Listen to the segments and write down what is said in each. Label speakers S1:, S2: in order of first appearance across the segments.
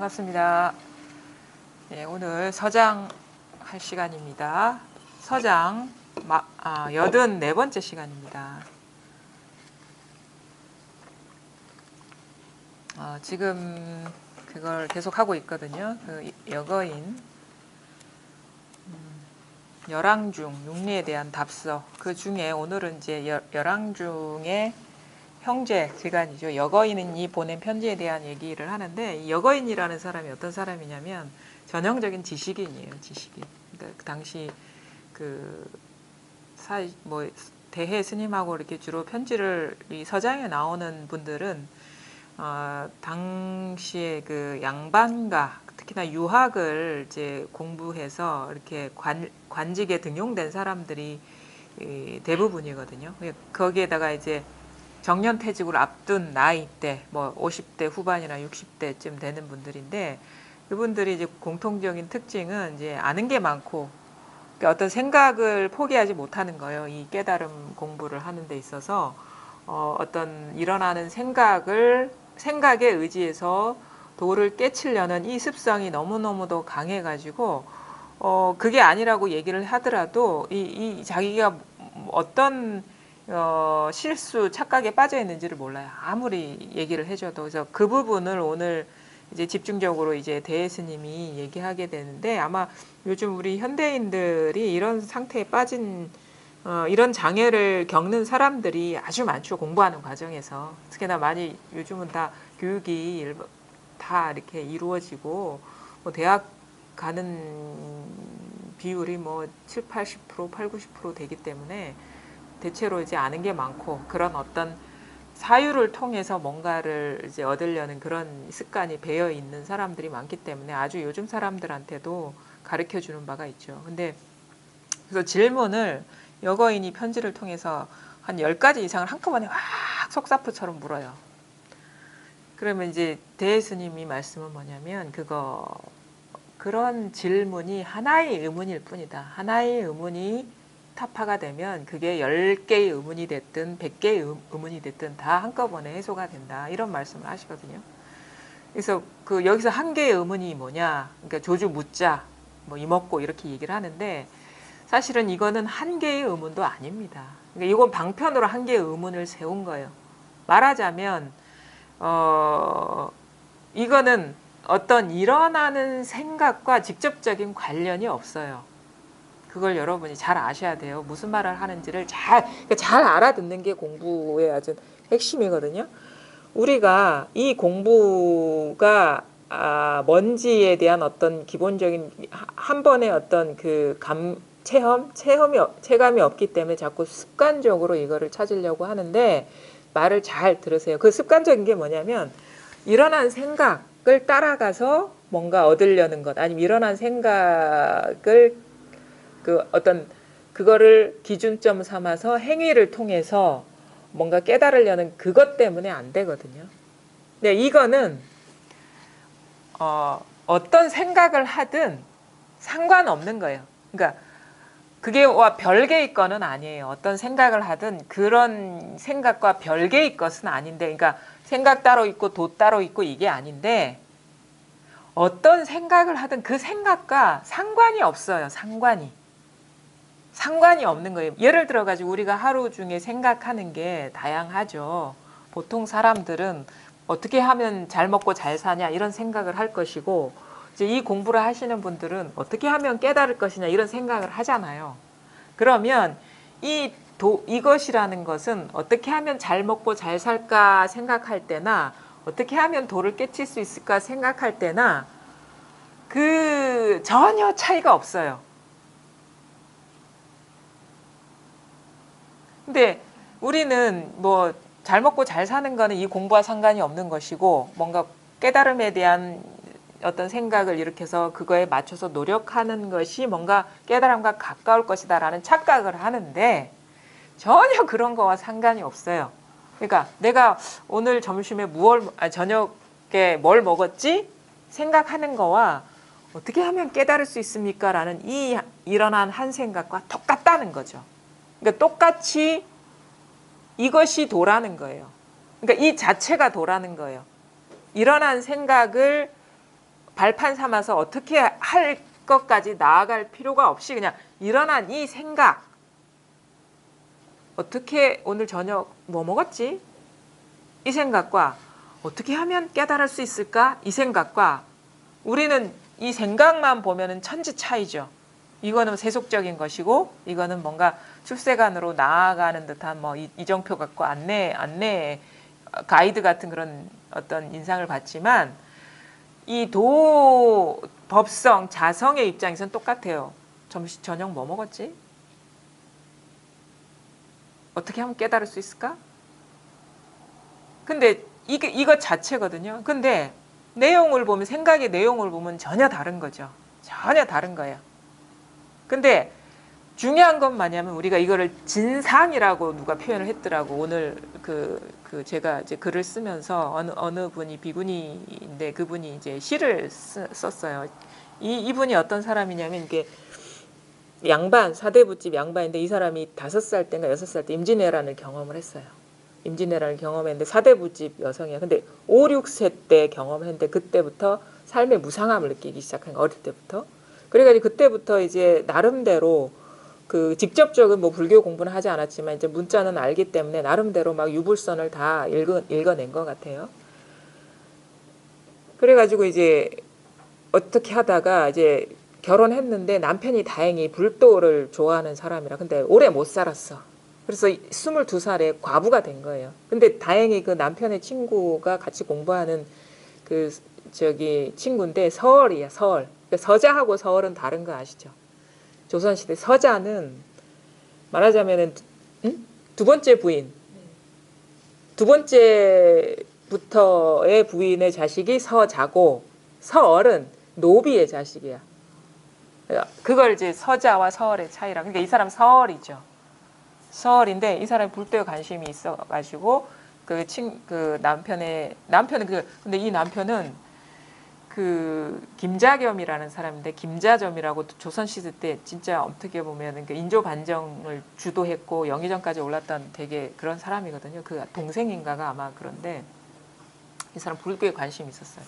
S1: 반갑습니다. 네, 오늘 서장 할 시간입니다. 서장 84번째 시간입니다. 지금 그걸 계속 하고 있거든요. 그 여거인 열왕중 육리에 대한 답서, 그 중에 오늘은 이제 열왕중의 형제지간이죠. 여거인이 보낸 편지에 대한 얘기를 하는데, 이 여거인이라는 사람이 어떤 사람이냐면 전형적인 지식인이에요. 지식인. 그러니까 그 당시 대해 스님하고 이렇게 주로 편지를, 이 서장에 나오는 분들은 당시에 그 양반가, 특히나 유학을 이제 공부해서 이렇게 관직에 등용된 사람들이 대부분이거든요. 거기에다가 이제 정년퇴직을 앞둔 나이대, 뭐 50대 후반이나 60대쯤 되는 분들인데, 이분들이 이제 공통적인 특징은 이제 아는 게 많고, 그러니까 어떤 생각을 포기하지 못하는 거예요. 이 깨달음 공부를 하는 데 있어서 어떤 일어나는 생각에 의지해서 도를 깨치려는 이 습성이 너무너무도 강해가지고 그게 아니라고 얘기를 하더라도 이 자기가 어떤 실수, 착각에 빠져 있는지를 몰라요. 아무리 얘기를 해줘도. 그래서 그 부분을 오늘 이제 집중적으로 이제 대혜 스님이 얘기하게 되는데, 아마 요즘 우리 현대인들이 이런 상태에 빠진 이런 장애를 겪는 사람들이 아주 많죠. 공부하는 과정에서. 특히나 많이 요즘은 다 교육이 다 이렇게 이루어지고, 뭐 대학 가는 비율이 뭐 7, 80%, 8, 90% 되기 때문에 대체로 이제 아는 게 많고, 그런 어떤 사유를 통해서 뭔가를 이제 얻으려는 그런 습관이 배어 있는 사람들이 많기 때문에 아주 요즘 사람들한테도 가르쳐 주는 바가 있죠. 근데 그래서 질문을 여거인이 편지를 통해서 한 10가지 이상을 한꺼번에 확 속사포처럼 물어요. 그러면 이제 대혜 스님이 말씀은 뭐냐면, 그런 질문이 하나의 의문일 뿐이다. 하나의 의문이 타파가 되면 그게 10개의 의문이 됐든 100개의 의문이 됐든 다 한꺼번에 해소가 된다. 이런 말씀을 하시거든요. 그래서 여기서 한 개의 의문이 뭐냐, 그러니까 조주 묻자, 뭐 이먹고 이렇게 얘기를 하는데, 사실은 이거는 한 개의 의문도 아닙니다. 그러니까 이건 방편으로 한 개의 의문을 세운 거예요. 말하자면 이거는 어떤 일어나는 생각과 직접적인 관련이 없어요. 그걸 여러분이 잘 아셔야 돼요. 무슨 말을 하는지를 잘 알아듣는 게 공부의 아주 핵심이거든요. 우리가 이 공부가 뭔지에 대한 어떤 기본적인 한 번의 어떤 체감이 없기 때문에 자꾸 습관적으로 이거를 찾으려고 하는데, 말을 잘 들으세요. 그 습관적인 게 뭐냐면, 일어난 생각을 따라가서 뭔가 얻으려는 것, 아니면 일어난 생각을 그거를 기준점 삼아서 행위를 통해서 뭔가 깨달으려는 그것 때문에 안 되거든요. 근데 이거는 어떤 생각을 하든 상관없는 거예요. 그러니까 그게와 별개의 거는 아니에요. 어떤 생각을 하든 그런 생각과 별개의 것은 아닌데, 그러니까 생각 따로 있고 도 따로 있고 이게 아닌데, 어떤 생각을 하든 그 생각과 상관이 없어요. 상관이 없는 거예요. 예를 들어가지고 우리가 하루 중에 생각하는 게 다양하죠. 보통 사람들은 어떻게 하면 잘 먹고 잘 사냐 이런 생각을 할 것이고, 이제 이 공부를 하시는 분들은 어떻게 하면 깨달을 것이냐 이런 생각을 하잖아요. 그러면 이것이라는 것은 어떻게 하면 잘 먹고 잘 살까 생각할 때나, 어떻게 하면 도를 깨칠 수 있을까 생각할 때나 전혀 차이가 없어요. 근데 우리는 뭐 잘 먹고 잘 사는 거는 이 공부와 상관이 없는 것이고, 뭔가 깨달음에 대한 어떤 생각을 일으켜서 그거에 맞춰서 노력하는 것이 뭔가 깨달음과 가까울 것이다라는 착각을 하는데, 전혀 그런 거와 상관이 없어요. 그러니까 내가 오늘 점심에 저녁에 뭘 먹었지? 생각하는 거와 어떻게 하면 깨달을 수 있습니까? 라는 이 일어난 한 생각과 똑같다는 거죠. 그러니까 똑같이 이것이 도라는 거예요. 그러니까 이 자체가 도라는 거예요. 일어난 생각을 발판 삼아서 어떻게 할 것까지 나아갈 필요가 없이 그냥 일어난 이 생각, 어떻게 오늘 저녁 뭐 먹었지? 이 생각과 어떻게 하면 깨달을 수 있을까? 이 생각과 우리는 이 생각만 보면은 천지 차이죠. 이거는 세속적인 것이고 이거는 뭔가 출세관으로 나아가는 듯한 뭐 이정표 같고 안내 가이드 같은 그런 어떤 인상을 받지만 이 법성 자성의 입장에서는 똑같아요. 저녁 뭐 먹었지? 어떻게 하면 깨달을 수 있을까? 근데 이거 자체거든요. 근데 내용을 보면 생각의 내용을 보면 전혀 다른 거죠. 전혀 다른 거예요. 근데 중요한 건 뭐냐면 우리가 이거를 진상이라고 누가 표현을 했더라고. 오늘 제가 이제 글을 쓰면서 어느 분이 비구니인데 그분이 이제 시를 썼어요. 이분이 어떤 사람이냐면 이게 양반 사대부집 양반인데 이 사람이 5살 때인가 6살 때 임진왜란을 경험을 했어요. 임진왜란을 경험했는데 사대부집 여성이야. 근데 5, 6세 때 경험했는데 그때부터 삶의 무상함을 느끼기 시작한 거예요. 어릴 때부터. 그래가지고 그때부터 이제 나름대로 그 직접적인 뭐 불교 공부는 하지 않았지만 이제 문자는 알기 때문에 나름대로 막 유불선을 다 읽어낸 것 같아요. 그래가지고 이제 어떻게 하다가 이제 결혼했는데 남편이 다행히 불도를 좋아하는 사람이라 근데 오래 못 살았어. 그래서 22살에 과부가 된 거예요. 근데 다행히 그 남편의 친구가 같이 공부하는 그 친구인데 서얼이야, 서얼. 서자하고 서얼은 다른 거 아시죠? 조선시대 서자는 말하자면은 두 번째 부인, 두 번째부터의 부인의 자식이 서자고 서얼은 노비의 자식이야. 그걸 이제 서자와 서얼의 차이라. 그러니까 이 사람 서얼이죠. 서얼인데 이 사람이 불도에 관심이 있어가지고 남편은 근데 이 남편은 그 김자겸이라는 사람인데 김자점이라고 조선시대 때 진짜 어떻게 보면 인조 반정을 주도했고 영의정까지 올랐던 되게 그런 사람이거든요. 그 동생인가가 아마 그런데 이 사람 불교에 관심이 있었어요.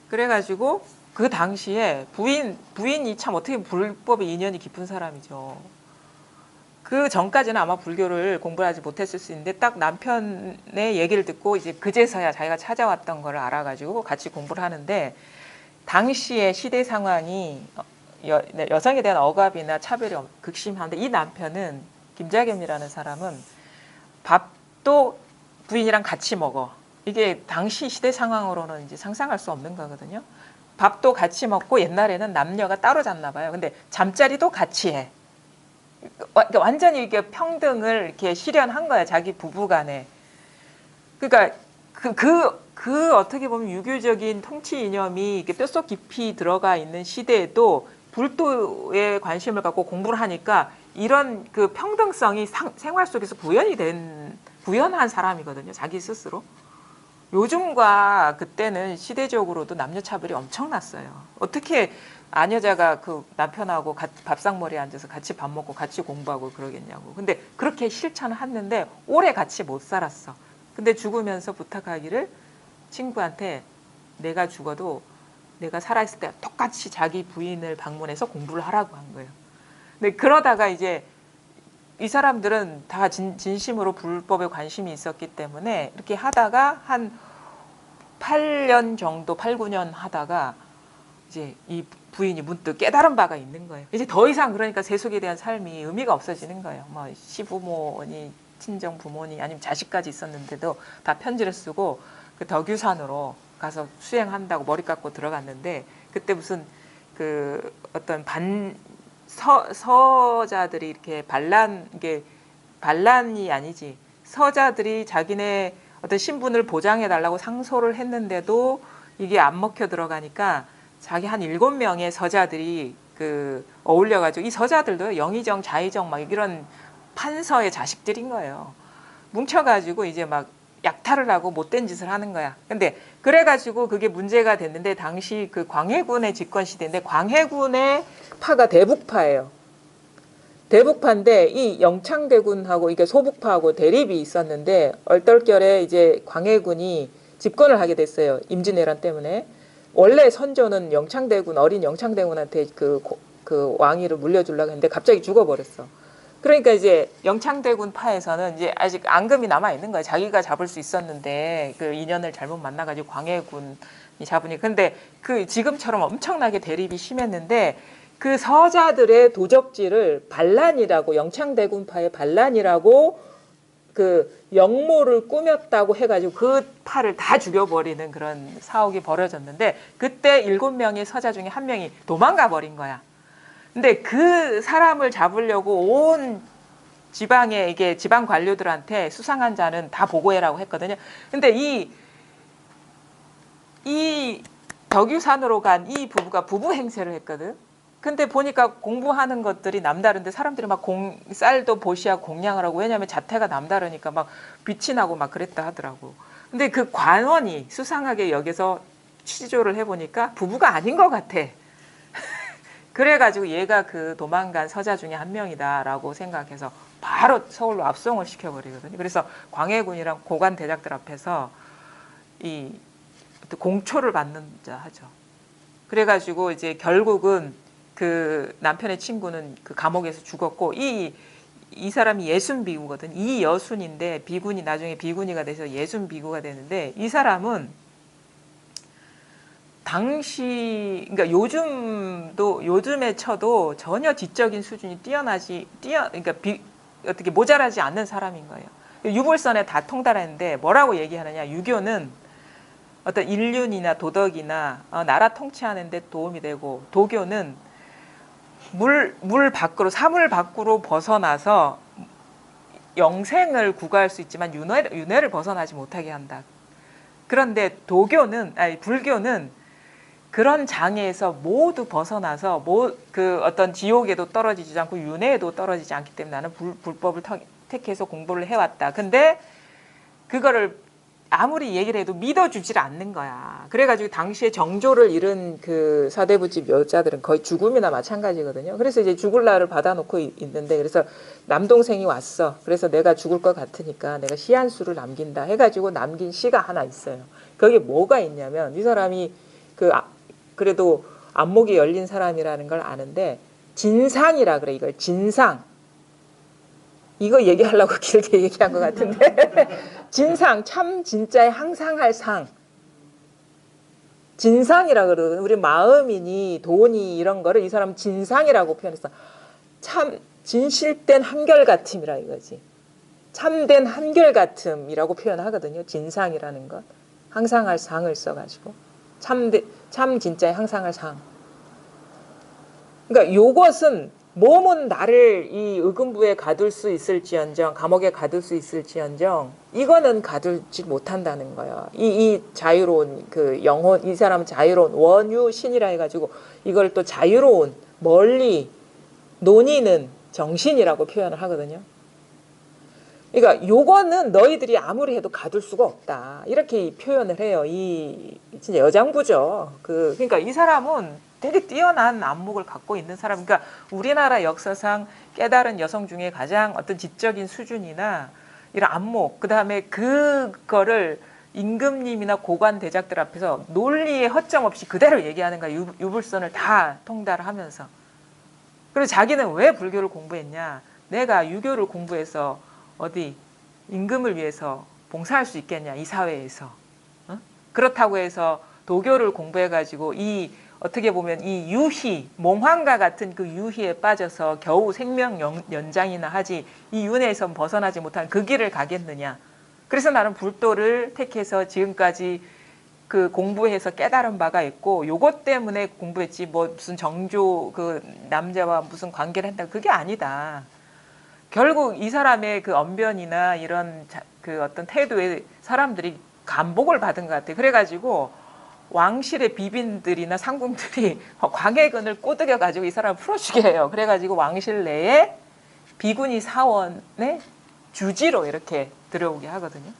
S1: 그래가지고 그 당시에 부인이 참 어떻게 불법에 인연이 깊은 사람이죠. 그 전까지는 아마 불교를 공부하지 못했을 수 있는데 딱 남편의 얘기를 듣고 이제 그제서야 자기가 찾아왔던 걸 알아가지고 같이 공부를 하는데 당시의 시대 상황이 여성에 대한 억압이나 차별이 극심한데 이 남편은 김자겸이라는 사람은 밥도 부인이랑 같이 먹어. 이게 당시 시대 상황으로는 이제 상상할 수 없는 거거든요. 밥도 같이 먹고 옛날에는 남녀가 따로 잤나 봐요. 근데 잠자리도 같이 해. 완전히 이게 평등을 이렇게 실현한 거야, 자기 부부간에. 그러니까 그 어떻게 보면 유교적인 통치 이념이 이렇게 뼛속 깊이 들어가 있는 시대에도 불도에 관심을 갖고 공부를 하니까 이런 그 평등성이 생활 속에서 구현한 사람이거든요, 자기 스스로. 요즘과 그때는 시대적으로도 남녀 차별이 엄청났어요. 어떻게 아녀자가 그 남편하고 밥상머리에 앉아서 같이 밥 먹고 같이 공부하고 그러겠냐고. 근데 그렇게 실천을 했는데 오래 같이 못 살았어. 근데 죽으면서 부탁하기를 친구한테 내가 죽어도 내가 살아있을 때 똑같이 자기 부인을 방문해서 공부를 하라고 한 거예요. 근데 그러다가 이제 이 사람들은 다 진심으로 불법에 관심이 있었기 때문에 이렇게 하다가 한 8년 정도, 8, 9년 하다가 이제 이 부인이 문득 깨달은 바가 있는 거예요. 이제 더 이상 그러니까 세속에 대한 삶이 의미가 없어지는 거예요. 뭐 시부모니, 친정 부모니 아니면 자식까지 있었는데도 다 편지를 쓰고 그 덕유산으로 가서 수행한다고 머리 깎고 들어갔는데 그때 무슨 그 어떤 서자들이 이렇게 이게 반란이 아니지. 서자들이 자기네 어떤 신분을 보장해 달라고 상소를 했는데도 이게 안 먹혀 들어가니까 자기 한 7명의 서자들이 어울려가지고 이 서자들도 영의정, 자의정 막 이런 판서의 자식들인 거예요. 뭉쳐가지고 이제 막 약탈을 하고 못된 짓을 하는 거야. 근데 그래가지고 그게 문제가 됐는데 당시 그 광해군의 집권 시대인데 광해군의 파가 대북파예요. 대북파인데 이 영창대군하고 이게 소북파하고 대립이 있었는데 얼떨결에 이제 광해군이 집권을 하게 됐어요. 임진왜란 때문에. 원래 선조는 어린 영창대군한테 그 왕위를 물려주려고 했는데 갑자기 죽어버렸어. 그러니까 이제 영창대군 파에서는 이제 아직 앙금이 남아 있는 거야. 자기가 잡을 수 있었는데 그 인연을 잘못 만나가지고 광해군이 잡으니. 근데 그 지금처럼 엄청나게 대립이 심했는데 그 서자들의 도적질을 반란이라고, 영창대군파의 반란이라고 그 영모를 꾸몄다고 해가지고 그 파를 다 죽여버리는 그런 사옥이 벌어졌는데, 그때 7명의 서자 중에 1명이 도망가 버린 거야. 근데 그 사람을 잡으려고 온 지방의 이게 지방 관료들한테 수상한 자는 다 보고해라고 했거든요. 근데 이 덕유산으로 간 이 부부가 부부 행세를 했거든. 근데 보니까 공부하는 것들이 남다른데 사람들이 막 쌀도 보시하고 공양을 하고, 왜냐하면 자태가 남다르니까 막 빛이 나고 막 그랬다 하더라고. 근데 그 관원이 수상하게 여기서 취조를 해보니까 부부가 아닌 것 같아. 그래가지고 얘가 그 도망간 서자 중에 1명이다라고 생각해서 바로 서울로 압송을 시켜버리거든요. 그래서 광해군이랑 고관 대작들 앞에서 이 공초를 받는 자 하죠. 그래가지고 이제 결국은 그 남편의 친구는 그 감옥에서 죽었고, 이 사람이 예순 비구거든. 이 여순인데 비군이 나중에 비군이가 돼서 예순 비구가 되는데, 이 사람은 당시, 그러니까 요즘에 쳐도 전혀 지적인 수준이 그러니까 어떻게 모자라지 않는 사람인 거예요. 유불선에 다 통달했는데 뭐라고 얘기하느냐. 유교는 어떤 인륜이나 도덕이나 나라 통치하는 데 도움이 되고, 도교는 사물 밖으로 벗어나서 영생을 구가할 수 있지만 윤회를 벗어나지 못하게 한다. 그런데 불교는 그런 장애에서 모두 벗어나서 그 어떤 지옥에도 떨어지지 않고 윤회에도 떨어지지 않기 때문에 나는 불법을 택해서 공부를 해왔다. 근데 그거를 아무리 얘기를 해도 믿어주질 않는 거야. 그래가지고 당시에 정조를 잃은 그 사대부집 여자들은 거의 죽음이나 마찬가지거든요. 그래서 이제 죽을 날을 받아놓고 있는데, 그래서 남동생이 왔어. 그래서 내가 죽을 것 같으니까 내가 시 한 수를 남긴다 해가지고 남긴 시가 하나 있어요. 거기에 뭐가 있냐면, 이 사람이 그래도 안목이 열린 사람이라는 걸 아는데, 진상이라 그래. 이걸 진상. 이거 얘기하려고 길게 얘기한 것 같은데 진상, 참 진짜에 항상 할 상. 진상이라 그러거든. 우리 마음이니 돈이 이런 거를 이 사람은 진상이라고 표현했어. 참 진실된 한결같음이라 이거지. 참된 한결같음이라고 표현하거든요. 진상이라는 것. 항상 할 상을 써가지고. 참 진짜에 항상 할 상. 그러니까 요것은 몸은 나를 이 의금부에 가둘 수 있을지언정, 감옥에 가둘 수 있을지언정, 이거는 가두지 못한다는 거예요. 이 자유로운 그 영혼, 이 사람은 자유로운 원유신이라 해가지고 이걸 또 자유로운 멀리 논의는 정신이라고 표현을 하거든요. 그러니까 요거는 너희들이 아무리 해도 가둘 수가 없다. 이렇게 표현을 해요. 이 진짜 여장부죠. 그러니까 이 사람은 되게 뛰어난 안목을 갖고 있는 사람. 그러니까 우리나라 역사상 깨달은 여성 중에 가장 어떤 지적인 수준이나 이런 안목, 그다음에 그거를 임금님이나 고관 대작들 앞에서 논리에 허점 없이 그대로 얘기하는 거야. 유불선을 다 통달하면서. 그리고 자기는 왜 불교를 공부했냐. 내가 유교를 공부해서 어디 임금을 위해서 봉사할 수 있겠냐, 이 사회에서. 그렇다고 해서 도교를 공부해가지고 어떻게 보면 이 유희, 몽환과 같은 그 유희에 빠져서 겨우 생명 연장이나 하지 이 윤회에서 벗어나지 못한 그 길을 가겠느냐. 그래서 나는 불도를 택해서 지금까지 그 공부해서 깨달은 바가 있고, 요것 때문에 공부했지 뭐 무슨 정조 그 남자와 무슨 관계를 했다, 그게 아니다. 결국 이 사람의 그 언변이나 이런 그 어떤 태도에 사람들이 감복을 받은 것 같아요. 그래가지고 왕실의 비빈들이나 상궁들이 광해군을 꼬드겨가지고 이 사람을 풀어주게 해요. 그래가지고 왕실 내에 비군이 사원의 주지로 이렇게 들어오게 하거든요.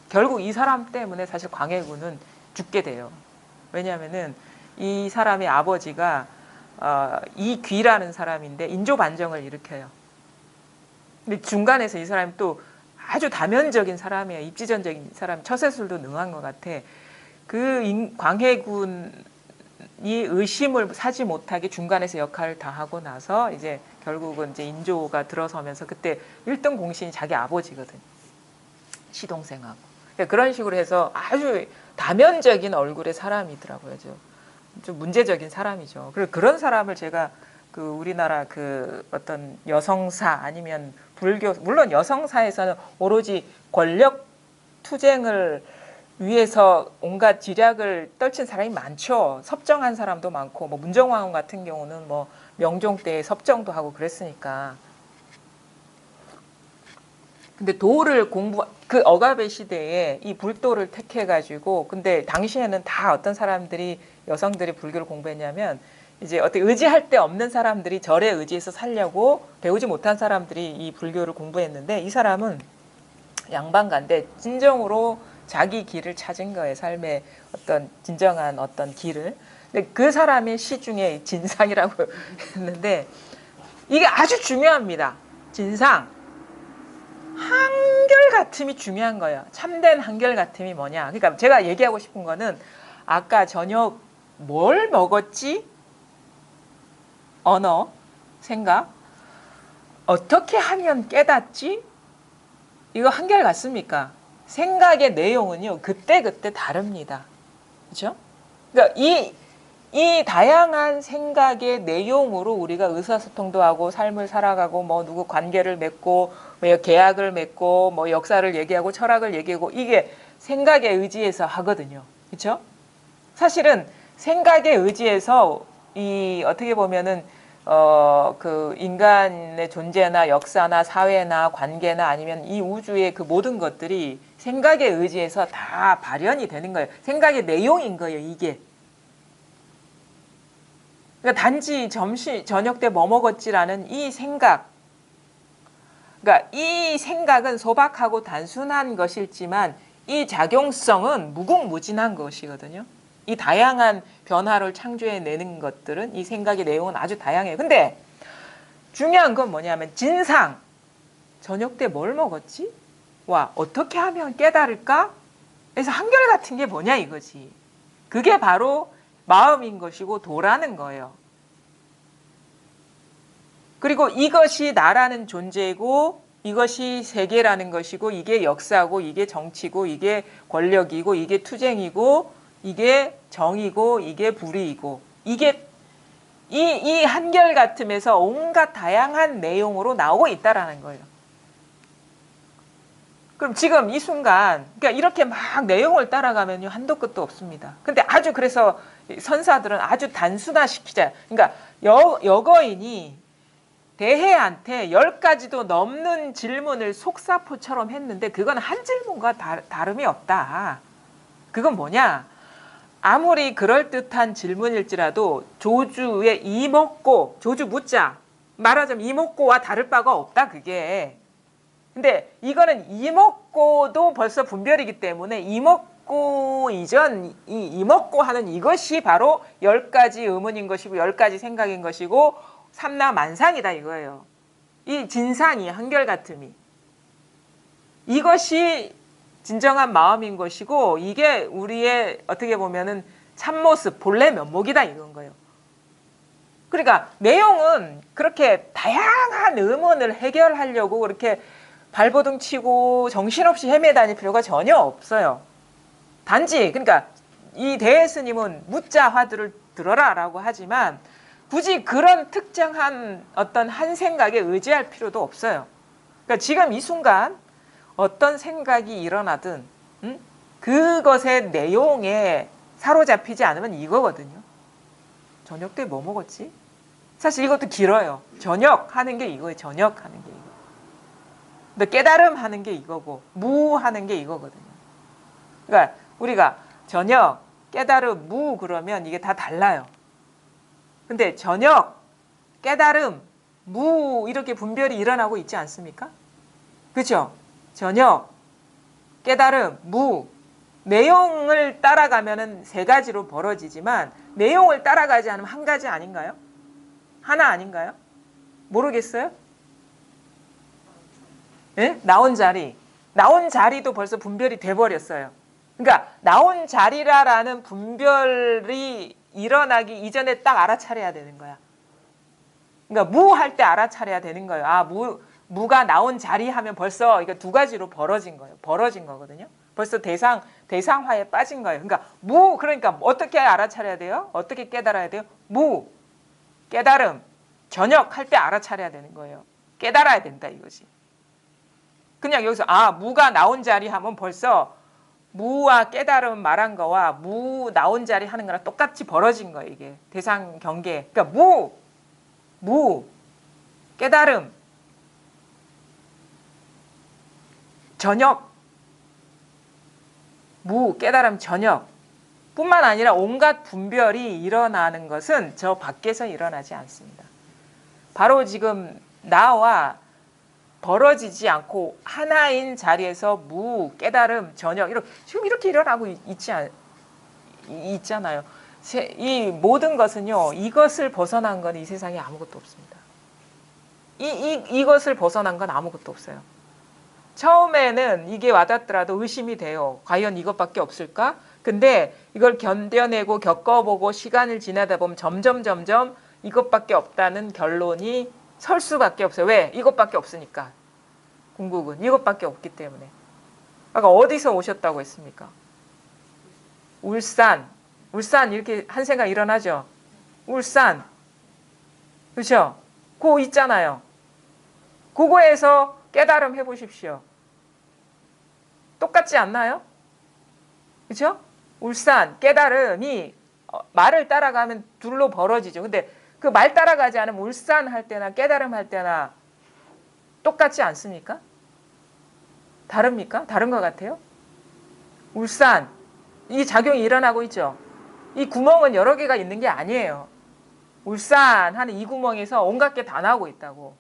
S1: 결국 이 사람 때문에 사실 광해군은 죽게 돼요. 왜냐하면은 이 사람의 아버지가 이귀라는 사람인데 인조 반정을 일으켜요. 근데 중간에서 이 사람이 또 아주 다면적인 사람이에요. 입지전적인 사람, 처세술도 능한 것 같아. 광해군의 이 의심을 사지 못하게 중간에서 역할을 다 하고 나서 이제 결국은 이제 인조가 들어서면서 그때 1등 공신이 자기 아버지거든. 시동생하고. 그러니까 그런 식으로 해서 아주 다면적인 얼굴의 사람이더라고요. 좀 문제적인 사람이죠. 그리고 그런 사람을 제가 그 우리나라 그 어떤 여성사 아니면 불교, 물론 여성사에서는 오로지 권력 투쟁을 위해서 온갖 지략을 떨친 사람이 많죠. 섭정한 사람도 많고, 뭐 문정왕후 같은 경우는 뭐 명종 때 섭정도 하고 그랬으니까. 근데 도를 그 억압의 시대에 이 불도를 택해가지고, 근데 당시에는 다 어떤 사람들이, 여성들이 불교를 공부했냐면, 이제 어떻게 의지할 데 없는 사람들이 절에 의지해서 살려고 배우지 못한 사람들이 이 불교를 공부했는데, 이 사람은 양반가인데 진정으로 자기 길을 찾은 거예요. 삶의 어떤 진정한 어떤 길을. 근데 그 사람의 시 중에 진상이라고 했는데 이게 아주 중요합니다. 진상. 한결같음이 중요한 거예요. 참된 한결같음이 뭐냐. 그러니까 제가 얘기하고 싶은 거는 아까 저녁 뭘 먹었지? 언어, 생각. 어떻게 하면 깨닫지? 이거 한결같습니까? 생각의 내용은요, 그때그때 다릅니다. 그렇죠? 그러니까 이 다양한 생각의 내용으로 우리가 의사소통도 하고 삶을 살아가고 뭐 누구 관계를 맺고 뭐 계약을 맺고 뭐 역사를 얘기하고 철학을 얘기하고 이게 생각에 의지해서 하거든요. 그렇죠? 사실은 생각에 의지해서 이 어떻게 보면은 그 인간의 존재나 역사나 사회나 관계나 아니면 이 우주의 그 모든 것들이 생각에 의지해서 다 발현이 되는 거예요. 생각의 내용인 거예요, 이게. 그러니까 단지 저녁 때 뭐 먹었지라는 이 생각. 그러니까 이 생각은 소박하고 단순한 것일지만 이 작용성은 무궁무진한 것이거든요. 이 다양한 변화를 창조해내는 것들은 이 생각의 내용은 아주 다양해요. 근데 중요한 건 뭐냐면 진상. 저녁 때 뭘 먹었지? 와, 어떻게 하면 깨달을까? 그래서 한결같은 게 뭐냐 이거지. 그게 바로 마음인 것이고 도라는 거예요. 그리고 이것이 나라는 존재고 이것이 세계라는 것이고 이게 역사고 이게 정치고 이게 권력이고 이게 투쟁이고 이게 정이고 이게 불의이고 이게 이 한결같음에서 온갖 다양한 내용으로 나오고 있다라는 거예요. 그럼 지금 이 순간 그러니까 이렇게 막 내용을 따라가면요 한도 끝도 없습니다. 근데 아주 그래서 선사들은 아주 단순화시키자. 그러니까 여거인이 대해한테 10가지도 넘는 질문을 속사포처럼 했는데 그건 한 질문과 다름이 없다. 그건 뭐냐? 아무리 그럴듯한 질문일지라도 조주의 이목고, 조주 묻자. 말하자면 이목고와 다를 바가 없다 그게. 근데 이거는 이목고도 벌써 분별이기 때문에 이목고 이전 이 이목고 하는 이것이 바로 10가지 의문인 것이고 10가지 생각인 것이고 삼라만상이다 이거예요. 이 진상이 한결같음이 이것이 진정한 마음인 것이고 이게 우리의 어떻게 보면은 참모습 본래 면목이다 이건 거예요. 그러니까 내용은 그렇게 다양한 의문을 해결하려고 그렇게 발버둥 치고 정신없이 헤매다닐 필요가 전혀 없어요. 단지 그러니까 이 대스님은 묻자 화두를 들어라라고 하지만 굳이 그런 특정한 어떤 한 생각에 의지할 필요도 없어요. 그러니까 지금 이 순간 어떤 생각이 일어나든 그것의 내용에 사로잡히지 않으면 이거거든요. 저녁 때 뭐 먹었지? 사실 이것도 길어요. 저녁 하는 게 이거예요. 저녁 하는 게 이거. 근데 깨달음 하는 게 이거고 무 하는 게 이거거든요. 그러니까 우리가 저녁, 깨달음, 무 그러면 이게 다 달라요. 근데 저녁, 깨달음, 무 이렇게 분별이 일어나고 있지 않습니까? 그렇죠? 저녁, 깨달음, 무 내용을 따라가면은 3가지로 벌어지지만 내용을 따라가지 않으면 한 가지 아닌가요? 하나 아닌가요? 모르겠어요? 예? 나온 자리도 벌써 분별이 돼버렸어요. 그러니까 나온 자리라는 분별이 일어나기 이전에 딱 알아차려야 되는 거야. 그러니까 무 할 때 알아차려야 되는 거예요. 아, 무가 나온 자리 하면 벌써 이거 두 가지로 벌어진 거예요. 벌어진 거거든요. 벌써 대상화에 빠진 거예요. 그러니까 어떻게 알아차려야 돼요? 어떻게 깨달아야 돼요? 무, 깨달음, 저녁 할 때 알아차려야 되는 거예요. 깨달아야 된다 이거지. 그냥 여기서 무가 나온 자리 하면 벌써 무와 깨달음 말한 거와 무 나온 자리 하는 거랑 똑같이 벌어진 거예요. 이게 대상 경계. 그러니까 무, 깨달음, 저녁, 무, 깨달음, 저녁 뿐만 아니라 온갖 분별이 일어나는 것은 저 밖에서 일어나지 않습니다. 바로 지금 나와 벌어지지 않고 하나인 자리에서 무, 깨달음, 저녁 지금 이렇게 일어나고 있잖아요. 이 모든 것은요. 이것을 벗어난 건 이 세상에 아무것도 없습니다. 이것을 벗어난 건 아무것도 없어요. 처음에는 이게 와닿더라도 의심이 돼요. 과연 이것밖에 없을까? 근데 이걸 견뎌내고 겪어보고 시간을 지나다 보면 점점 이것밖에 없다는 결론이 설 수밖에 없어요. 왜? 이것밖에 없으니까. 궁극은 이것밖에 없기 때문에. 아까 어디서 오셨다고 했습니까? 울산 이렇게 한 생각 일어나죠. 울산, 그렇죠? 그거 있잖아요. 그거에서 깨달음 해보십시오. 똑같지 않나요? 그렇죠? 울산, 깨달음이 말을 따라가면 둘로 벌어지죠. 근데 그 말 따라가지 않으면 울산 할 때나 깨달음 할 때나 똑같지 않습니까? 다릅니까? 다른 것 같아요? 울산, 이 작용이 일어나고 있죠. 이 구멍은 여러 개가 있는 게 아니에요. 울산 하는 이 구멍에서 온갖 게 다 나오고 있다고.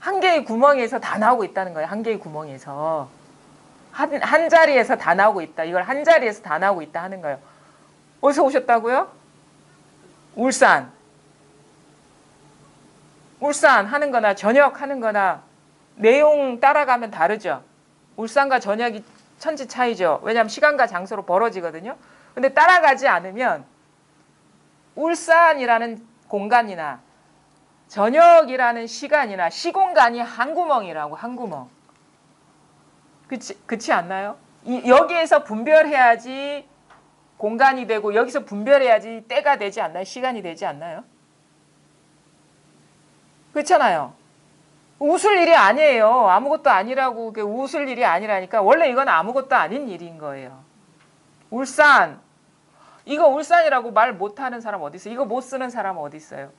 S1: 한 개의 구멍에서 다 나오고 있다는 거예요. 한 개의 구멍에서. 한 자리에서 다 나오고 있다. 이걸 한 자리에서 다 나오고 있다 하는 거예요. 어디서 오셨다고요? 울산 하는 거나 저녁 하는 거나 내용 따라가면 다르죠. 울산과 저녁이 천지 차이죠. 왜냐하면 시간과 장소로 벌어지거든요. 근데 따라가지 않으면 울산이라는 공간이나 저녁이라는 시간이나 시공간이 한 구멍이라고. 한 구멍. 그치 않나요? 여기에서 분별해야지 공간이 되고 여기서 분별해야지 때가 되지 않나요? 시간이 되지 않나요? 그렇잖아요. 웃을 일이 아니에요. 아무것도 아니라고. 웃을 일이 아니라니까. 원래 이건 아무것도 아닌 일인 거예요. 울산. 이거 울산이라고 말 못하는 사람 어디 있어요? 이거 못 쓰는 사람 어디 있어요?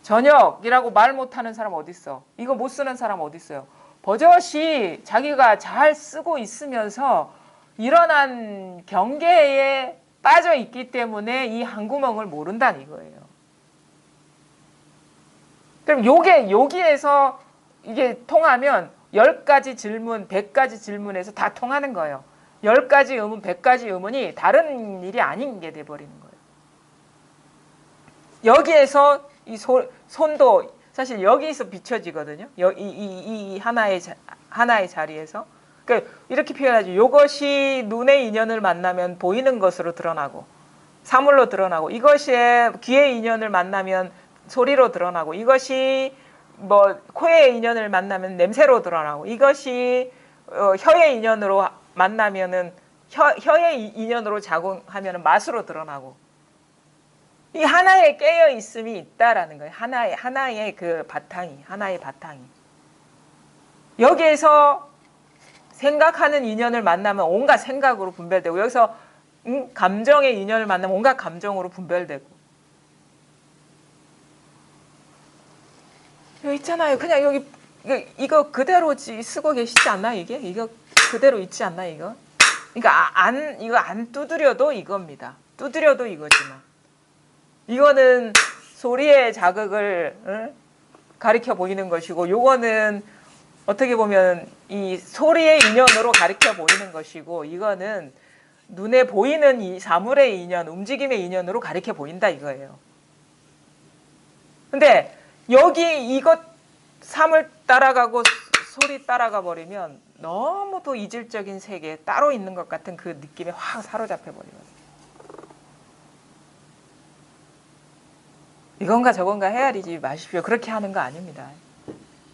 S1: 저녁이라고 말 못하는 사람 어디 있어? 이거 못 쓰는 사람 어디 있어요? 버젓이 자기가 잘 쓰고 있으면서 일어난 경계에 빠져 있기 때문에 이 한 구멍을 모른다는 이거예요. 그럼 여기에서 이게 통하면 10가지 질문, 100가지 질문에서 다 통하는 거예요. 10가지 의문, 100가지 의문이 다른 일이 아닌 게 돼버리는 거예요. 여기에서 이 손도 사실 여기서 비춰지거든요. 이 하나의 자리에서. 그러니까 이렇게 표현하죠. 이것이 눈의 인연을 만나면 보이는 것으로 드러나고 사물로 드러나고 이것이 귀의 인연을 만나면 소리로 드러나고 이것이 코의 인연을 만나면 냄새로 드러나고 이것이 혀의 인연으로 만나면은 혀의 인연으로 작용하면 맛으로 드러나고 이 하나의 깨어 있음이 있다라는 거예요. 하나의 그 바탕이 하나의 바탕이 여기에서 생각하는 인연을 만나면 온갖 생각으로 분별되고 여기서 감정의 인연을 만나면 온갖 감정으로 분별되고 여기 있잖아요. 그냥 여기 이거 그대로 쓰고 계시지 않나 이게? 이거 그대로 있지 않나 이거? 그러니까 이거 안 두드려도 이겁니다. 두드려도 이거지만 이거는 소리의 자극을 가리켜 보이는 것이고 요거는 어떻게 보면 이 소리의 인연으로 가리켜 보이는 것이고 이거는 눈에 보이는 이 사물의 인연, 움직임의 인연으로 가리켜 보인다 이거예요. 근데 여기 이것 사물 따라가고 소리 따라가 버리면 너무도 이질적인 세계에 따로 있는 것 같은 그 느낌에 확 사로잡혀 버리거든요. 이건가 저건가 헤아리지 마십시오. 그렇게 하는 거 아닙니다.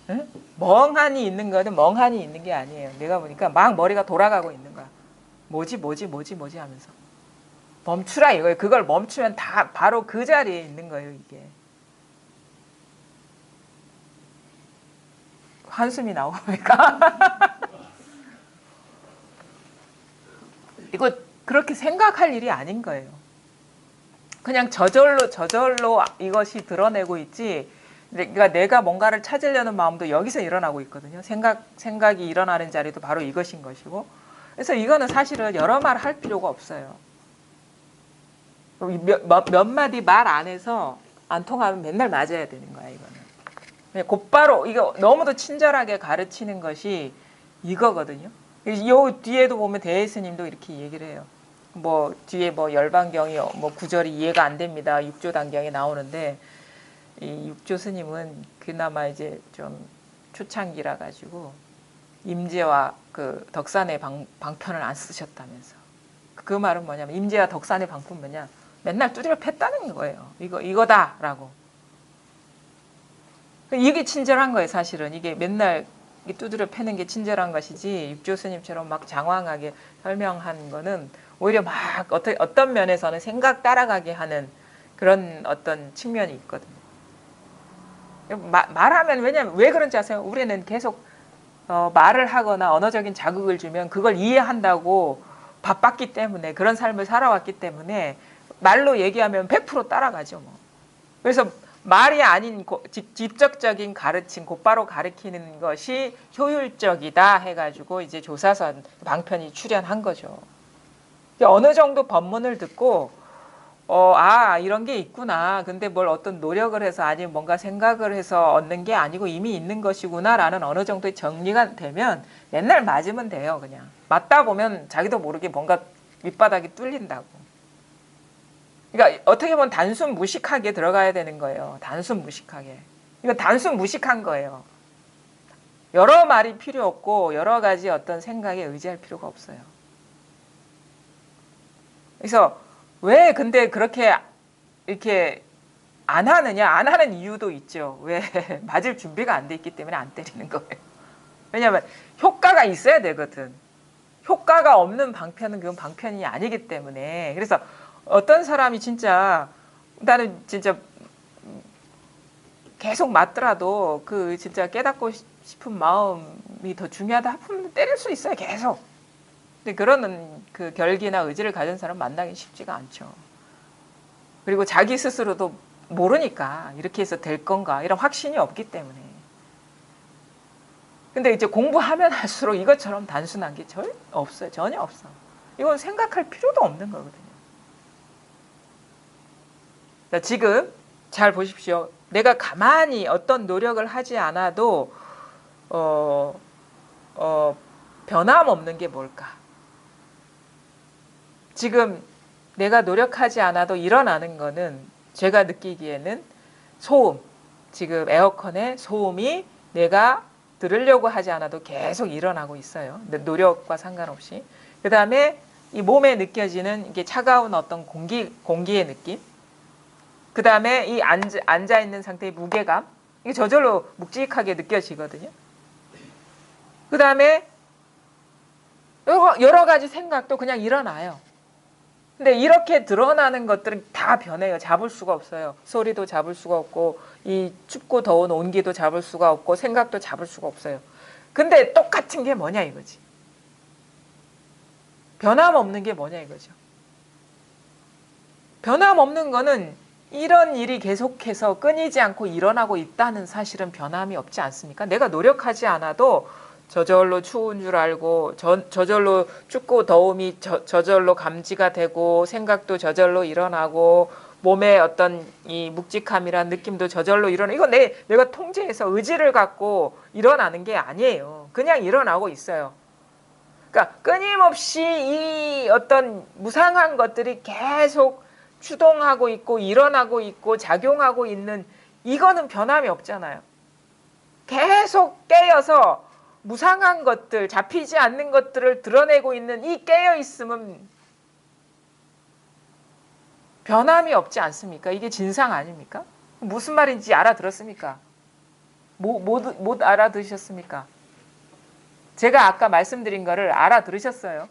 S1: 응? 멍하니 있는 거는 멍하니 있는 게 아니에요. 내가 보니까 막 머리가 돌아가고 있는 거야. 뭐지 하면서. 멈추라 이거예요. 그걸 멈추면 다 바로 그 자리에 있는 거예요, 이게. 한숨이 나옵니까? 이거 그렇게 생각할 일이 아닌 거예요. 그냥 저절로 이것이 드러내고 있지. 그러니까 내가 뭔가를 찾으려는 마음도 여기서 일어나고 있거든요. 생각이 일어나는 자리도 바로 이것인 것이고. 그래서 이거는 사실은 여러 말 할 필요가 없어요. 몇 마디 말 안에서 안 통하면 맨날 맞아야 되는 거야, 이거는. 그냥 곧바로 이거 너무도 친절하게 가르치는 것이 이거거든요. 요 뒤에도 보면 대예스님도 이렇게 얘기를 해요. 뭐 뒤에 뭐 열반경이 뭐 구절이 이해가 안 됩니다. 육조 단경이 나오는데 이 육조 스님은 그나마 이제 좀 초창기라 가지고 임재와 그 덕산의 방편을 안 쓰셨다면서. 그 말은 뭐냐면 임재와 덕산의 방편 뭐냐? 맨날 두드려 팼다는 거예요. 이거다라고. 이게 친절한 거예요, 사실은. 이게 맨날 두드려 패는 게 친절한 것이지 육조 스님처럼 막 장황하게 설명한 거는 오히려 막 어떤 면에서는 생각 따라가게 하는 그런 어떤 측면이 있거든요. 말하면 왜냐면 왜 그런지 아세요? 우리는 계속 말을 하거나 언어적인 자극을 주면 그걸 이해한다고 바빴기 때문에 그런 삶을 살아왔기 때문에 말로 얘기하면 100% 따라가죠. 뭐. 그래서 말이 아닌 직접적인 가르침, 곧바로 가르치는 것이 효율적이다 해가지고 이제 조사선 방편이 출연한 거죠. 어느 정도 법문을 듣고 이런 게 있구나. 근데 뭘 어떤 노력을 해서 아니면 뭔가 생각을 해서 얻는 게 아니고 이미 있는 것이구나라는 어느 정도의 정리가 되면 맨날 맞으면 돼요. 그냥 맞다 보면 자기도 모르게 뭔가 밑바닥이 뚫린다고. 그러니까 어떻게 보면 단순 무식하게 들어가야 되는 거예요. 단순 무식하게. 이거 단순 무식한 거예요. 여러 말이 필요 없고 여러 가지 어떤 생각에 의지할 필요가 없어요. 그래서 왜 근데 그렇게 이렇게 안 하느냐? 안 하는 이유도 있죠. 왜? 맞을 준비가 안 돼 있기 때문에 안 때리는 거예요. 왜냐하면 효과가 있어야 되거든. 효과가 없는 방편은 그건 방편이 아니기 때문에. 그래서 어떤 사람이 진짜 나는 진짜 계속 맞더라도 그 진짜 깨닫고 싶은 마음이 더 중요하다 하면 때릴 수 있어요. 계속. 근데 그런 그 결기나 의지를 가진 사람 만나기 쉽지가 않죠. 그리고 자기 스스로도 모르니까 이렇게 해서 될 건가 이런 확신이 없기 때문에. 근데 이제 공부하면 할수록 이것처럼 단순한 게 없어요. 전혀 없어. 이건 생각할 필요도 없는 거거든요. 지금 잘 보십시오. 내가 가만히 어떤 노력을 하지 않아도 변함없는 게 뭘까? 지금 내가 노력하지 않아도 일어나는 거는 제가 느끼기에는 소음, 지금 에어컨의 소음이 내가 들으려고 하지 않아도 계속 일어나고 있어요. 노력과 상관없이. 그 다음에 이 몸에 느껴지는 이게 차가운 어떤 공기의 느낌. 그 다음에 이 앉아있는 상태의 무게감. 이게 저절로 묵직하게 느껴지거든요. 그 다음에 여러 가지 생각도 그냥 일어나요. 근데 이렇게 드러나는 것들은 다 변해요. 잡을 수가 없어요. 소리도 잡을 수가 없고 이 춥고 더운 온기도 잡을 수가 없고 생각도 잡을 수가 없어요. 근데 똑같은 게 뭐냐 이거지. 변함없는 게 뭐냐 이거죠. 변함없는 거는 이런 일이 계속해서 끊이지 않고 일어나고 있다는 사실은 변함이 없지 않습니까? 내가 노력하지 않아도 저절로 추운 줄 알고 저절로 춥고 더움이 저절로 감지가 되고 생각도 저절로 일어나고 몸의 어떤 이 묵직함이란 느낌도 저절로 일어나. 이거 내가 통제해서 의지를 갖고 일어나는 게 아니에요. 그냥 일어나고 있어요. 그러니까 끊임없이 이 어떤 무상한 것들이 계속 추동하고 있고 일어나고 있고 작용하고 있는 이거는 변함이 없잖아요. 계속 깨어서 무상한 것들, 잡히지 않는 것들을 드러내고 있는 이 깨어있음은 변함이 없지 않습니까? 이게 진상 아닙니까? 무슨 말인지 알아들었습니까? 못 알아들으셨습니까? 제가 아까 말씀드린 거를 알아들으셨어요?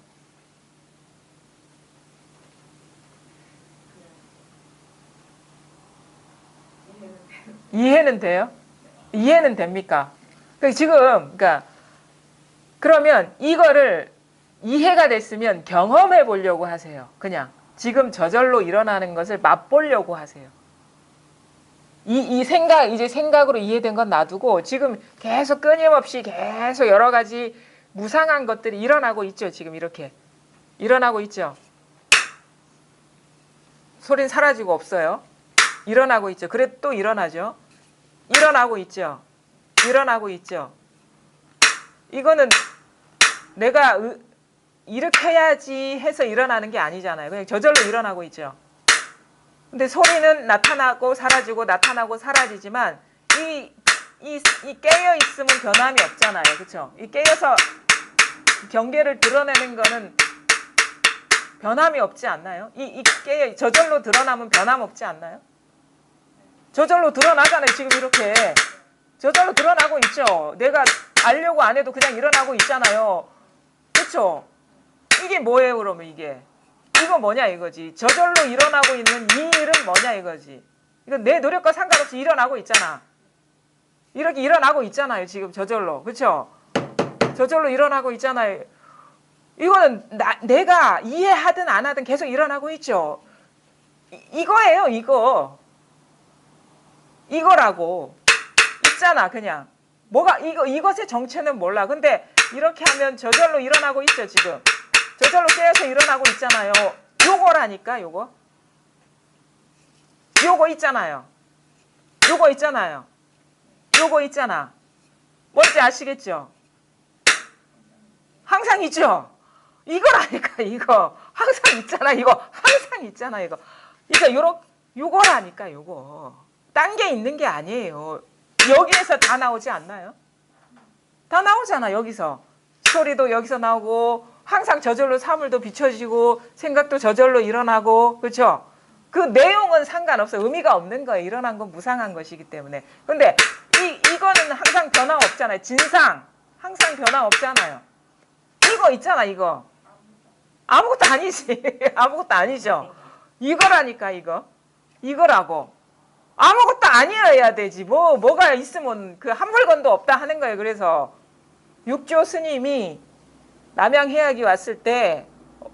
S1: 이해는 돼요? 이해는 됩니까? 그러니까 그러면 이거를 이해가 됐으면 경험해 보려고 하세요. 그냥 지금 저절로 일어나는 것을 맛보려고 하세요. 이 생각, 이제 생각으로 이해된 건 놔두고 지금 계속 끊임없이 계속 여러 가지 무상한 것들이 일어나고 있죠. 지금 이렇게 일어나고 있죠. 소리는 사라지고 없어요. 일어나고 있죠. 그래 또 일어나죠. 일어나고 있죠. 일어나고 있죠. 이거는 내가 일으켜야지 해서 일어나는 게 아니잖아요. 그냥 저절로 일어나고 있죠. 근데 소리는 나타나고 사라지고 나타나고 사라지지만 이 깨어있음은 변함이 없잖아요. 그렇죠? 이 깨어서 경계를 드러내는 거는 변함이 없지 않나요? 이 깨어 저절로 드러나면 변함 없지 않나요? 저절로 드러나잖아요. 지금 이렇게 저절로 드러나고 있죠. 내가 알려고 안 해도 그냥 일어나고 있잖아요. 그렇죠? 이게 뭐예요? 그러면 이거 뭐냐 이거지. 저절로 일어나고 있는 이 일은 뭐냐 이거지. 이건 내 노력과 상관없이 일어나고 있잖아. 이렇게 일어나고 있잖아요. 지금 저절로. 그렇죠? 저절로 일어나고 있잖아요. 이거는 내가 이해하든 안 하든 계속 일어나고 있죠. 이거예요. 이거라고 있잖아. 그냥 뭐가 이것의 정체는 몰라. 근데 이렇게 하면 저절로 일어나고 있죠. 지금 저절로 깨어서 일어나고 있잖아요. 요거라니까. 요거 있잖아요. 요거 있잖아요. 요거 있잖아. 뭔지 아시겠죠? 항상 있죠? 이거라니까. 이거 항상 있잖아. 이거 항상 있잖아. 이거 요거라니까. 요거 딴 게 있는 게 아니에요. 여기에서 다 나오지 않나요? 다 나오잖아. 여기서 소리도 여기서 나오고 항상 저절로 사물도 비춰지고 생각도 저절로 일어나고. 그렇죠? 그 내용은 상관없어요. 의미가 없는 거예요. 일어난 건 무상한 것이기 때문에. 근데 이거는 항상 변화 없잖아요. 진상 항상 변화 없잖아요. 이거 있잖아. 이거 아무것도 아니지. 아무것도 아니죠. 이거라니까. 이거라고. 아무것도 아니어야 되지. 뭐가 있으면 그 한 물건도 없다 하는 거예요. 그래서 육조 스님이 남양해학이 왔을 때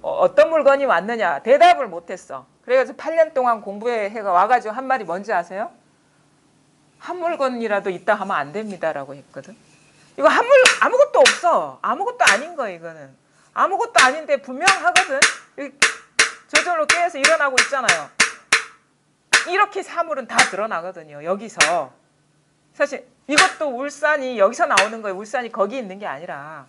S1: 어떤 물건이 왔느냐 대답을 못했어. 그래서 8년 동안 공부해가 와가지고 한 말이 뭔지 아세요? 한 물건이라도 있다 하면 안 됩니다라고 했거든. 이거 아무것도 없어. 아무것도 아닌 거예요. 이거는 아무것도 아닌데 분명하거든. 저절로 깨어서 일어나고 있잖아요. 이렇게 사물은 다 드러나거든요. 여기서 사실 이것도 울산이 여기서 나오는 거예요. 울산이 거기 있는 게 아니라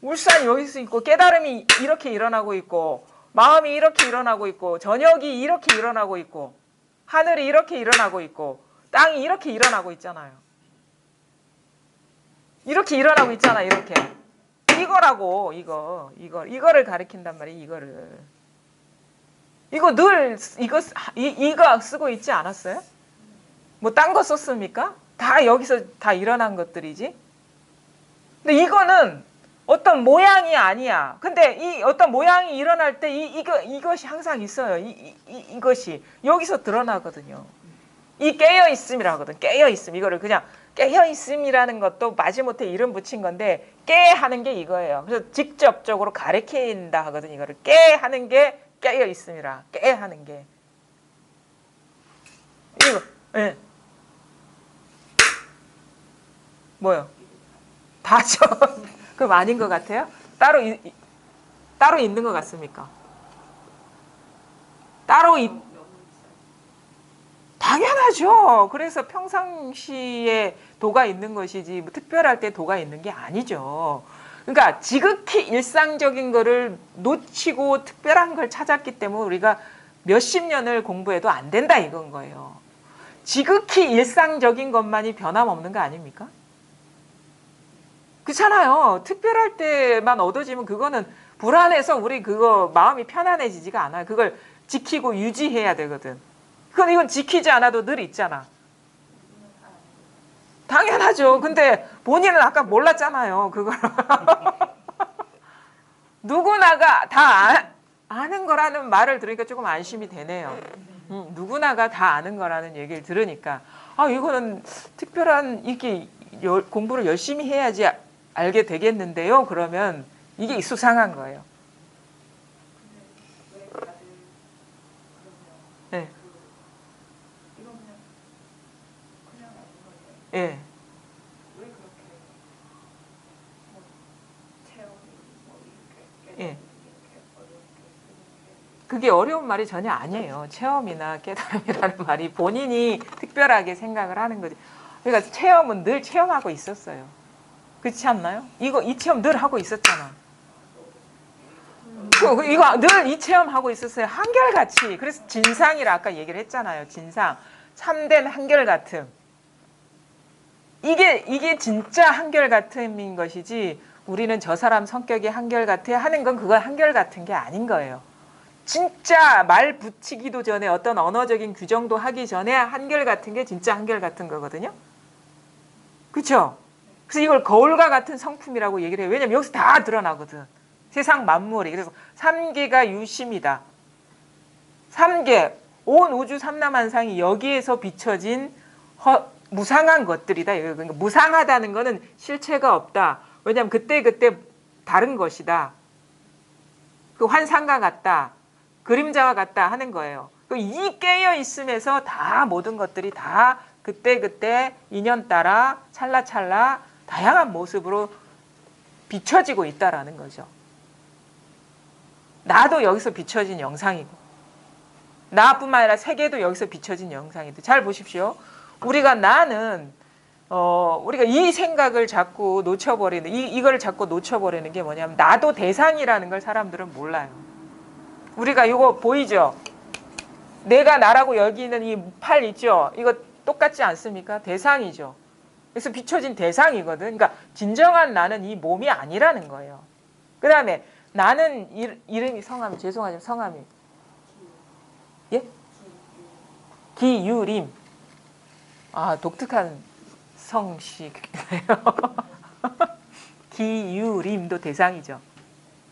S1: 울산이 여기서 있고 깨달음이 이렇게 일어나고 있고 마음이 이렇게 일어나고 있고 저녁이 이렇게 일어나고 있고 하늘이 이렇게 일어나고 있고 땅이 이렇게 일어나고 있잖아요. 이렇게 일어나고 있잖아. 이렇게 이거라고. 이거를 가리킨단 말이에요. 이거 늘 이거 쓰고 있지 않았어요? 뭐 딴 거 썼습니까? 다 여기서 다 일어난 것들이지. 근데 이거는 어떤 모양이 아니야. 근데 이 어떤 모양이 일어날 때 이것이 항상 있어요. 이것이 여기서 드러나거든요. 이 깨어있음이라거든. 깨어있음. 이거를 그냥 깨어있음이라는 것도 마지못해 이름 붙인 건데 깨하는 게 이거예요. 그래서 직접적으로 가리킨다 하거든. 이거를 깨하는 게 깨어있음이라. 깨하는 게 이거. 예. 뭐요? 다죠. 그럼 아닌 것 같아요? 따로 있는 것 같습니까? 당연하죠. 그래서 평상시에 도가 있는 것이지 뭐 특별할 때 도가 있는 게 아니죠. 그러니까 지극히 일상적인 거를 놓치고 특별한 걸 찾았기 때문에 우리가 몇십 년을 공부해도 안 된다 이건 거예요. 지극히 일상적인 것만이 변함없는 거 아닙니까? 그렇잖아요. 특별할 때만 얻어지면 그거는 불안해서 우리 그거 마음이 편안해지지가 않아요. 그걸 지키고 유지해야 되거든. 이건 지키지 않아도 늘 있잖아. 당연하죠. 근데 본인은 아까 몰랐잖아요. 그걸. 누구나가 다 아는 거라는 말을 들으니까 조금 안심이 되네요. 누구나가 다 아는 거라는 얘기를 들으니까 이거는 특별한 이렇게 공부를 열심히 해야지 알게 되겠는데요. 그러면 이게 수상한 거예요. 네. 예. 예. 그게 어려운 말이 전혀 아니에요. 체험이나 깨달음이라는 말이 본인이 특별하게 생각을 하는 거지. 그러니까 체험은 늘 체험하고 있었어요. 그렇지 않나요? 이 체험 늘 하고 있었잖아. 이거 늘 이 체험하고 있었어요. 한결같이. 그래서 진상이라 아까 얘기를 했잖아요. 진상. 참된 한결같음. 이게 진짜 한결같음인 것이지 우리는 저 사람 성격이 한결같아 하는 건 그건 한결같은 게 아닌 거예요. 진짜 말 붙이기도 전에 어떤 언어적인 규정도 하기 전에 한결같은 게 진짜 한결같은 거거든요. 그렇죠? 그래서 이걸 거울과 같은 성품이라고 얘기를 해요. 왜냐면 여기서 다 드러나거든. 세상 만물이. 그래서 삼계가 유심이다. 삼계, 온 우주 삼라만상이 여기에서 비춰진 무상한 것들이다. 그러니까 무상하다는 거는 실체가 없다. 왜냐하면 그때그때 다른 것이다. 그 환상과 같다. 그림자와 같다 하는 거예요. 이 깨어 있음에서 다 모든 것들이 다 그때그때 인연 따라 찰나찰나 다양한 모습으로 비춰지고 있다라는 거죠. 나도 여기서 비춰진 영상이고 나뿐만 아니라 세계도 여기서 비춰진 영상이고 잘 보십시오. 우리가 우리가 이 생각을 자꾸 놓쳐버리는 이걸 자꾸 놓쳐버리는 게 뭐냐면 나도 대상이라는 걸 사람들은 몰라요. 우리가 이거 보이죠? 내가 나라고 여기는 이 팔 있죠? 이거 똑같지 않습니까? 대상이죠. 그래서 비춰진 대상이거든. 그러니까 진정한 나는 이 몸이 아니라는 거예요. 그 다음에 나는 이름이 성함이 죄송하지만 성함이 예? 기유림. 독특한 성씨예요. 기유림도 대상이죠.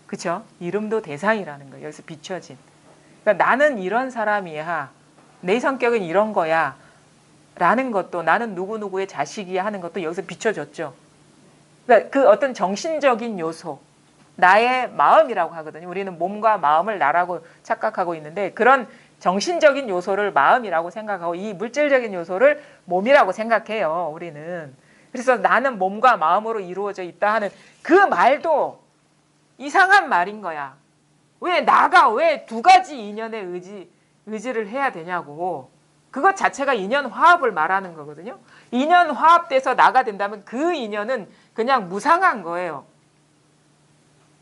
S1: 그렇죠? 이름도 대상이라는 거예요. 여기서 비춰진. 그러니까 나는 이런 사람이야. 내 성격은 이런 거야. 라는 것도 나는 누구누구의 자식이야 하는 것도 여기서 비춰졌죠. 그러니까 그 어떤 정신적인 요소. 나의 마음이라고 하거든요. 우리는 몸과 마음을 나라고 착각하고 있는데 그런 정신적인 요소를 마음이라고 생각하고 이 물질적인 요소를 몸이라고 생각해요. 우리는. 그래서 나는 몸과 마음으로 이루어져 있다 하는 그 말도 이상한 말인 거야. 왜 두 가지 인연의 의지를 해야 되냐고. 그것 자체가 인연 화합을 말하는 거거든요. 인연 화합돼서 나가 된다면 그 인연은 그냥 무상한 거예요.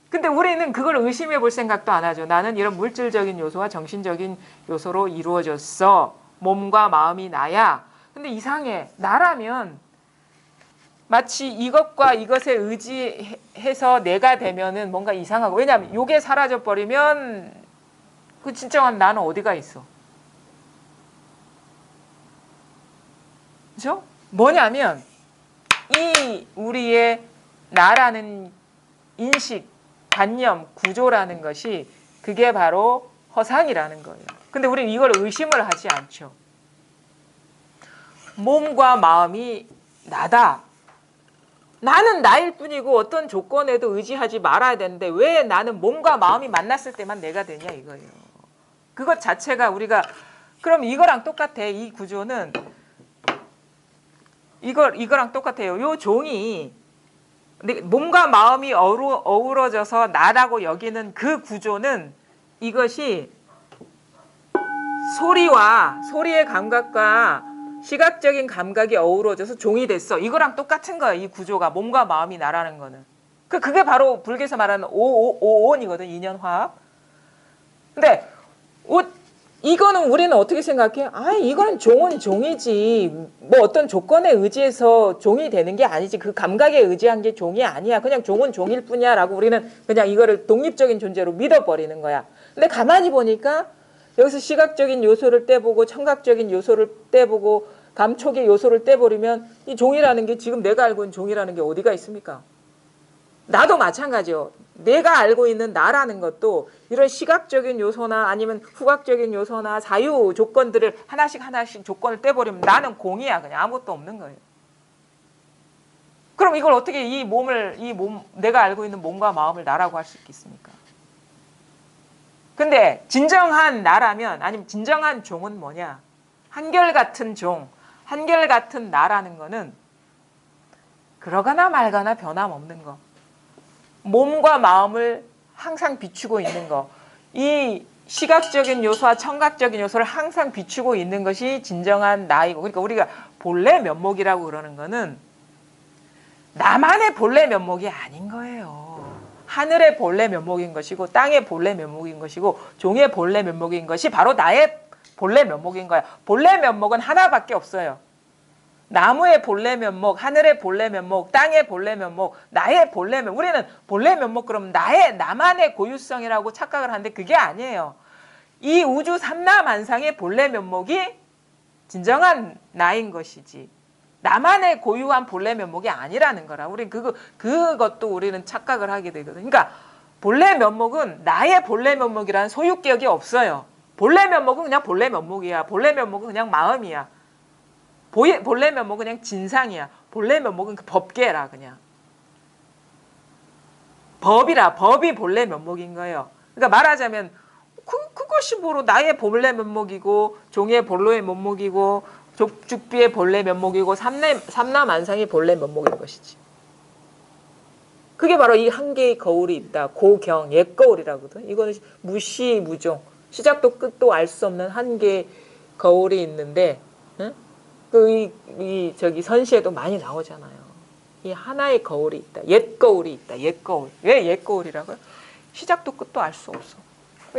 S1: 근데 우리는 그걸 의심해 볼 생각도 안 하죠. 나는 이런 물질적인 요소와 정신적인 요소로 이루어졌어. 몸과 마음이 나야. 근데 이상해. 나라면 마치 이것과 이것에 의지해서 내가 되면은 뭔가 이상하고. 왜냐하면 이게 사라져 버리면 그 진정한 나는 어디가 있어? 그죠? 뭐냐면 이 우리의 나라는 인식, 관념, 구조라는 것이 그게 바로 허상이라는 거예요. 근데 우리는 이걸 의심을 하지 않죠. 몸과 마음이 나다. 나는 나일 뿐이고 어떤 조건에도 의지하지 말아야 되는데 왜 나는 몸과 마음이 만났을 때만 내가 되냐 이거예요. 그것 자체가 우리가 그럼 이거랑 똑같아. 이 구조는 이거랑 똑같아요. 요 종이 몸과 마음이 어우러져서 나라고 여기는 그 구조는 이것이 소리의 감각과 시각적인 감각이 어우러져서 종이 됐어. 이거랑 똑같은 거야. 이 구조가 몸과 마음이 나라는 거는. 그게 바로 불교에서 말하는 오온이거든. 인연화합. 근데 이거는 우리는 어떻게 생각해? 아, 이거는 종은 종이지. 뭐 어떤 조건에 의지해서 종이 되는 게 아니지. 그 감각에 의지한 게 종이 아니야. 그냥 종은 종일 뿐이야. 라고 우리는 그냥 이거를 독립적인 존재로 믿어버리는 거야. 근데 가만히 보니까 여기서 시각적인 요소를 떼보고 청각적인 요소를 떼보고 감촉의 요소를 떼버리면 이 종이라는 게 지금 내가 알고 있는 종이라는 게 어디가 있습니까? 나도 마찬가지요. 내가 알고 있는 나라는 것도 이런 시각적인 요소나 아니면 후각적인 요소나 자유 조건들을 하나씩 하나씩 조건을 떼버리면 나는 공이야. 그냥 아무것도 없는 거예요. 그럼 이걸 어떻게 이 몸, 내가 알고 있는 몸과 마음을 나라고 할 수 있겠습니까? 근데 진정한 나라면, 아니면 진정한 종은 뭐냐? 한결같은 종, 한결같은 나라는 거는 그러거나 말거나 변함없는 거. 몸과 마음을 항상 비추고 있는 거. 이 시각적인 요소와 청각적인 요소를 항상 비추고 있는 것이 진정한 나이고, 그러니까 우리가 본래 면목이라고 그러는 거는 나만의 본래 면목이 아닌 거예요. 하늘의 본래 면목인 것이고 땅의 본래 면목인 것이고 종의 본래 면목인 것이 바로 나의 본래 면목인 거야. 본래 면목은 하나밖에 없어요. 나무의 본래 면목, 하늘의 본래 면목, 땅의 본래 면목, 나의 본래 면목. 우리는 본래 면목 그러면 나만의 고유성이라고 착각을 하는데 그게 아니에요. 이 우주 삼라만상의 본래 면목이 진정한 나인 것이지. 나만의 고유한 본래 면목이 아니라는 거라. 우리 그것도 우리는 착각을 하게 되거든요. 그러니까 본래 면목은 나의 본래 면목이라는 소유격이 없어요. 본래 면목은 그냥 본래 면목이야. 본래 면목은 그냥 마음이야. 본래 면목은 그냥 진상이야. 본래 면목은 그 법계라 그냥. 법이 본래 면목인 거예요. 그러니까 말하자면 그것이 뭐로 나의 본래 면목이고 종의 본래 면목이고 죽비의 본래 면목이고 삼라만상의 본래 면목인 것이지. 그게 바로 이 한 개의 거울이 있다. 고경, 옛거울이라거든. 이거는 무시무종, 시작도 끝도 알 수 없는 한 개의 거울이 있는데, 응? 저기 선시에도 많이 나오잖아요. 이 하나의 거울이 있다. 옛거울이 있다. 옛거울. 왜 옛거울이라고요? 시작도 끝도 알 수 없어.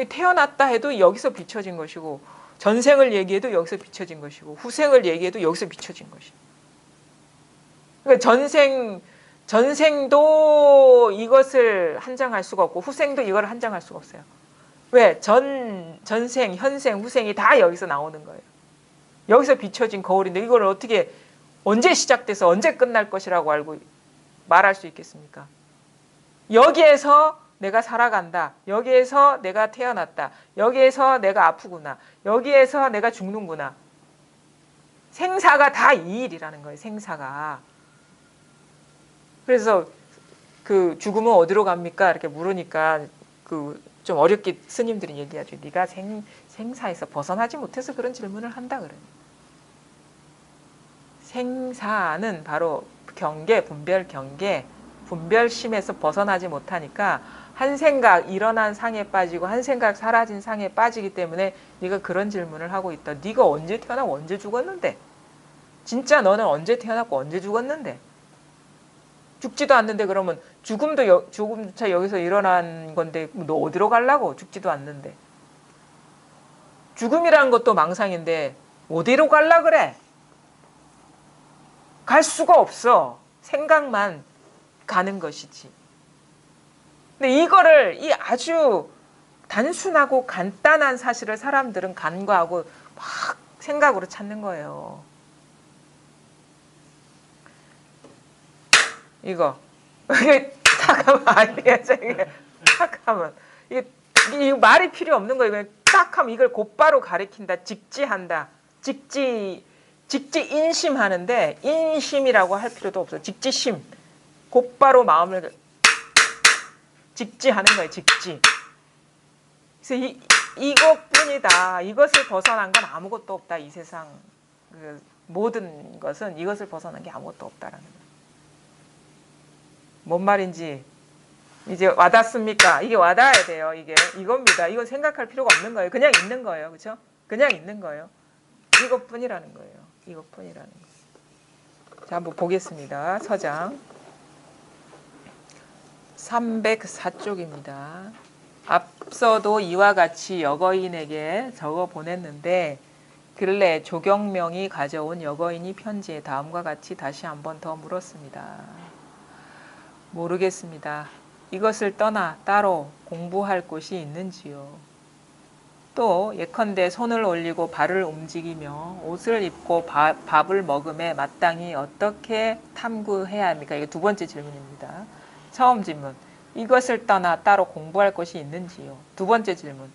S1: 태어났다 해도 여기서 비춰진 것이고, 전생을 얘기해도 여기서 비춰진 것이고, 후생을 얘기해도 여기서 비춰진 것이고. 그러니까 전생도 이것을 한정할 수가 없고, 후생도 이걸 한정할 수가 없어요. 왜? 전생, 현생, 후생이 다 여기서 나오는 거예요. 여기서 비춰진 거울인데 이걸 어떻게 언제 시작돼서 언제 끝날 것이라고 알고 말할 수 있겠습니까? 여기에서 내가 살아간다. 여기에서 내가 태어났다. 여기에서 내가 아프구나. 여기에서 내가 죽는구나. 생사가 다 이 일이라는 거예요. 생사가. 그래서 그 죽음은 어디로 갑니까? 이렇게 물으니까 좀 어렵게 스님들이 얘기하죠. 네가 생사에서 벗어나지 못해서 그런 질문을 한다 그래요. 생사는 바로 경계, 분별심에서 벗어나지 못하니까 한 생각 일어난 상에 빠지고 한 생각 사라진 상에 빠지기 때문에 네가 그런 질문을 하고 있다. 네가 언제 태어나고 언제 죽었는데? 진짜 너는 언제 태어났고 언제 죽었는데? 죽지도 않는데 그러면 죽음조차 여기서 일어난 건데 너 어디로 가려고? 죽지도 않는데. 죽음이라는 것도 망상인데 어디로 갈라 그래? 갈 수가 없어. 생각만 가는 것이지. 근데 이 아주 단순하고 간단한 사실을 사람들은 간과하고 막 생각으로 찾는 거예요. 이거 딱 하면 아니겠죠. 딱 하면 이게 말이 필요 없는 거예요. 그냥 딱 하면 이걸 곧바로 가리킨다. 직지한다. 직지인심하는데 인심이라고 할 필요도 없어. 직지심. 곧바로 마음을 직지하는 거예요. 직지. 그래서 이것뿐이다. 이것을 벗어난 건 아무것도 없다. 이 세상 모든 것은 이것을 벗어난 게 아무것도 없다라는 거예요. 뭔 말인지 이제 와닿습니까? 이게 와닿아야 돼요. 이겁니다. 이건 생각할 필요가 없는 거예요. 그냥 있는 거예요. 그렇죠? 그냥 있는 거예요. 이것뿐이라는 거예요. 이것뿐이라는 거. 자, 한번 보겠습니다. 서장 304쪽입니다. 앞서도 이와 같이 여거인에게 적어 보냈는데 근래 조경명이 가져온 여거인이 편지에 다음과 같이 다시 한 번 더 물었습니다. 모르겠습니다. 이것을 떠나 따로 공부할 곳이 있는지요? 또 예컨대 손을 올리고 발을 움직이며 옷을 입고 밥을 먹음에 마땅히 어떻게 탐구해야 합니까? 이게 두 번째 질문입니다. 처음 질문. 이것을 떠나 따로 공부할 것이 있는지요? 두 번째 질문.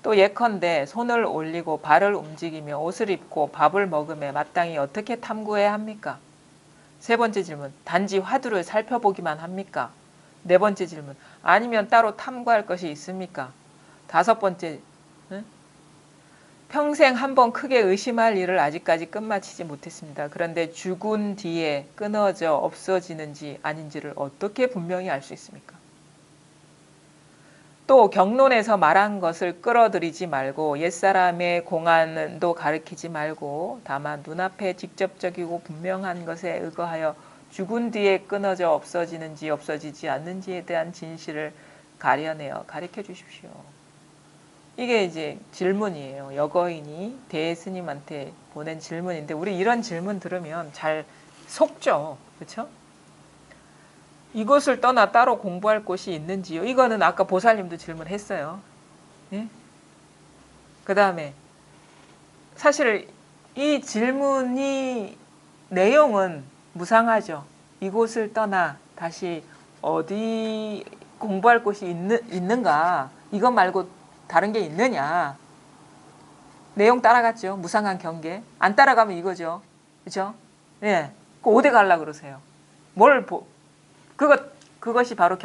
S1: 또 예컨대 손을 올리고 발을 움직이며 옷을 입고 밥을 먹음에 마땅히 어떻게 탐구해야 합니까? 세 번째 질문. 단지 화두를 살펴보기만 합니까? 네 번째 질문. 아니면 따로 탐구할 것이 있습니까? 다섯 번째. 평생 한 번 크게 의심할 일을 아직까지 끝마치지 못했습니다. 그런데 죽은 뒤에 끊어져 없어지는지 아닌지를 어떻게 분명히 알 수 있습니까? 또 경론에서 말한 것을 끌어들이지 말고 옛사람의 공안도 가리키지 말고 다만 눈앞에 직접적이고 분명한 것에 의거하여 죽은 뒤에 끊어져 없어지는지 없어지지 않는지에 대한 진실을 가려내어 가르쳐 주십시오. 이게 이제 질문이에요. 여거인이 대스님한테 보낸 질문인데 우리 이런 질문 들으면 잘 속죠. 그렇죠? 이것을 떠나 따로 공부할 곳이 있는지요? 이거는 아까 보살님도 질문했어요. 예? 그 다음에 사실 이 질문이 내용은 무상하죠. 이곳을 떠나 다시 어디 공부할 곳이 있는가? 이것 말고 다른 게 있느냐? 내용 따라갔죠. 무상한 경계. 안 따라가면 이거죠. 그렇죠? 예. 그 어디 가려고 그러세요? 그것이 바로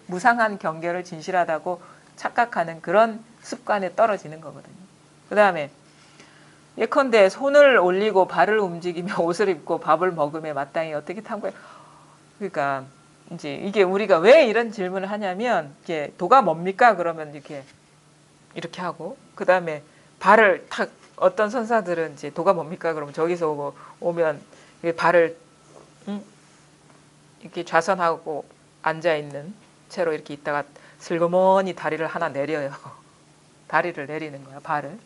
S1: 무상한 경계를 진실하다고 착각하는 그런 습관에 떨어지는 거거든요. 그 다음에 예컨대 손을 올리고 발을 움직이며 옷을 입고 밥을 먹으며 마땅히 어떻게 탐구해? 그러니까 이제 이게 우리가 왜 이런 질문을 하냐면 이게 도가 뭡니까? 그러면 이렇게 하고 그 다음에 발을 탁 어떤 선사들은 이제 도가 뭡니까? 그러면 저기서 오면 발을 이렇게 좌선하고 앉아 있는 채로 이렇게 있다가 슬그머니 다리를 하나 내려요. 다리를 내리는 거야, 발을.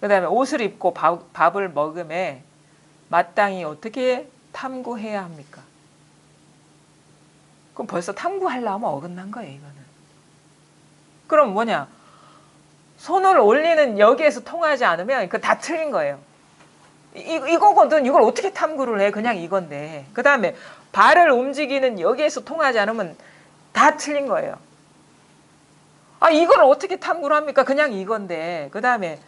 S1: 그 다음에 옷을 입고 밥을 먹음에 마땅히 어떻게 탐구해야 합니까? 그럼 벌써 탐구하려면 어긋난 거예요, 이거는. 그럼 뭐냐? 손을 올리는 여기에서 통하지 않으면 그거 다 틀린 거예요. 이거거든. 이걸 어떻게 탐구를 해? 그냥 이건데. 그 다음에 발을 움직이는 여기에서 통하지 않으면 다 틀린 거예요. 아, 이걸 어떻게 탐구를 합니까? 그냥 이건데. 그 다음에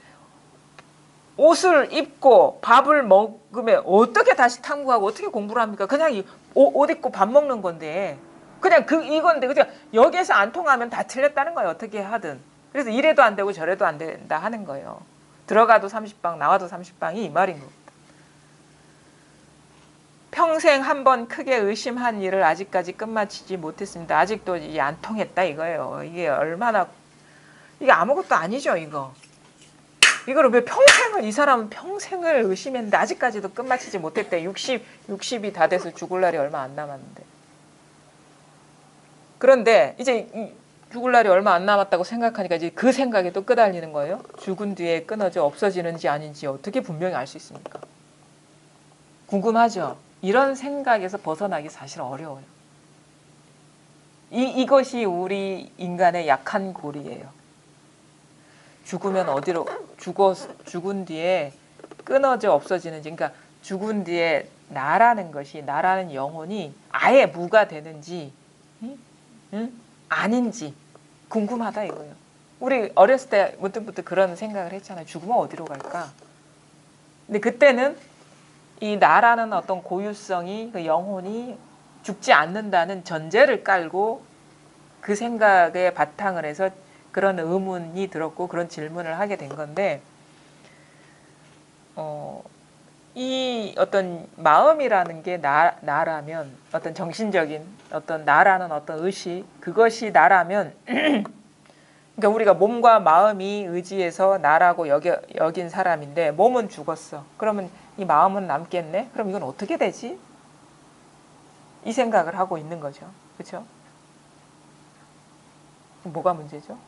S1: 옷을 입고 밥을 먹으면 어떻게 다시 탐구하고 어떻게 공부를 합니까? 그냥 옷 입고 밥 먹는 건데. 그냥 이건데. 그냥 여기에서 안 통하면 다 틀렸다는 거예요. 어떻게 하든. 그래서 이래도 안 되고 저래도 안 된다 하는 거예요. 들어가도 30방 나와도 30방이 이 말인 겁니다. 평생 한 번 크게 의심한 일을 아직까지 끝마치지 못했습니다. 아직도 이게 안 통했다 이거예요. 이게 아무것도 아니죠 이거. 이거를 왜 이 사람은 평생을 의심했는데 아직까지도 끝마치지 못했대. 60이 다 돼서 죽을 날이 얼마 안 남았는데. 그런데 이제 죽을 날이 얼마 안 남았다고 생각하니까 이제 그 생각에 또 끄달리는 거예요. 죽은 뒤에 끊어져 없어지는지 아닌지 어떻게 분명히 알 수 있습니까? 궁금하죠? 이런 생각에서 벗어나기 사실 어려워요. 이것이 우리 인간의 약한 고리예요. 죽으면 어디로 죽은 뒤에 끊어져 없어지는지, 그러니까 죽은 뒤에 나라는 영혼이 아예 무가 되는지 아닌지 궁금하다 이거예요. 우리 어렸을 때 문득문득 그런 생각을 했잖아요. 죽으면 어디로 갈까? 근데 그때는 이 나라는 어떤 고유성이 그 영혼이 죽지 않는다는 전제를 깔고 그 생각에 바탕을 해서 그런 의문이 들었고 그런 질문을 하게 된 건데 이 어떤 마음이라는 게 나라면 어떤 정신적인 어떤 나라는 어떤 의식 그것이 나라면 그러니까 우리가 몸과 마음이 의지해서 나라고 여긴 사람인데 몸은 죽었어. 그러면 이 마음은 남겠네? 그럼 이건 어떻게 되지? 이 생각을 하고 있는 거죠. 그렇죠? 뭐가 문제죠?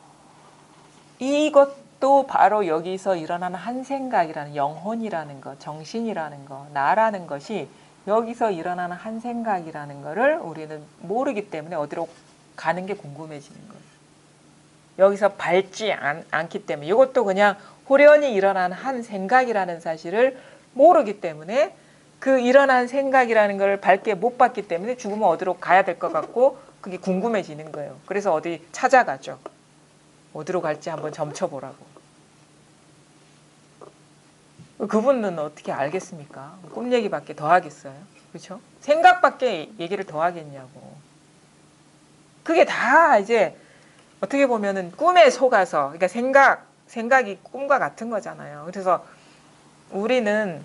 S1: 이것도 바로 여기서 일어나는 한 생각이라는 영혼이라는 것, 정신이라는 것, 나라는 것이 여기서 일어나는 한 생각이라는 거를 우리는 모르기 때문에 어디로 가는 게 궁금해지는 거예요. 여기서 밟지 않기 때문에 이것도 그냥 호련히 일어나는 한 생각이라는 사실을 모르기 때문에 그 일어난 생각이라는 걸 밝게 못 봤기 때문에 죽으면 어디로 가야 될 것 같고 그게 궁금해지는 거예요. 그래서 어디 찾아가죠. 어디로 갈지 한번 점쳐보라고. 그분은 어떻게 알겠습니까? 꿈 얘기밖에 더 하겠어요? 그렇죠? 생각밖에 얘기를 더 하겠냐고. 그게 다 이제 어떻게 보면은 꿈에 속아서, 그러니까 생각이 꿈과 같은 거잖아요. 그래서 우리는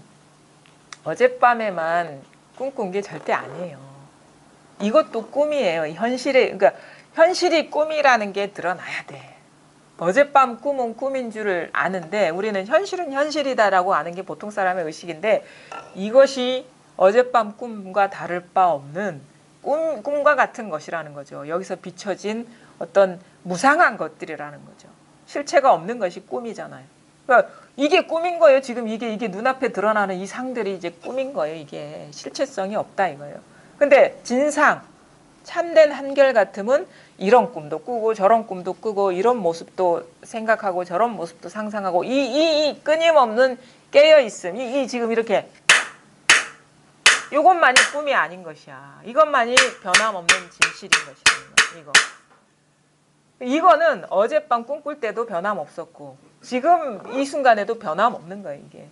S1: 어젯밤에만 꿈꾼 게 절대 아니에요. 이것도 꿈이에요. 그러니까 현실이 꿈이라는 게 드러나야 돼. 어젯밤 꿈은 꿈인 줄을 아는데 우리는 현실은 현실이다라고 아는 게 보통 사람의 의식인데 이것이 어젯밤 꿈과 다를 바 없는 꿈과 같은 것이라는 거죠. 여기서 비춰진 어떤 무상한 것들이라는 거죠. 실체가 없는 것이 꿈이잖아요. 그러니까 이게 꿈인 거예요. 지금 이게 눈앞에 드러나는 이 상들이 이제 꿈인 거예요. 이게 실체성이 없다 이거예요. 근데 진상, 참된 한결같음은 이런 꿈도 꾸고 저런 꿈도 꾸고 이런 모습도 생각하고 저런 모습도 상상하고 이 끊임없는 깨어있음, 이 지금 이렇게 이것만이 꿈이 아닌 것이야. 이것만이 변함없는 진실인 것이라는 거야. 이거는 어젯밤 꿈꿀 때도 변함없었고 지금 이 순간에도 변함없는 거예요. 이게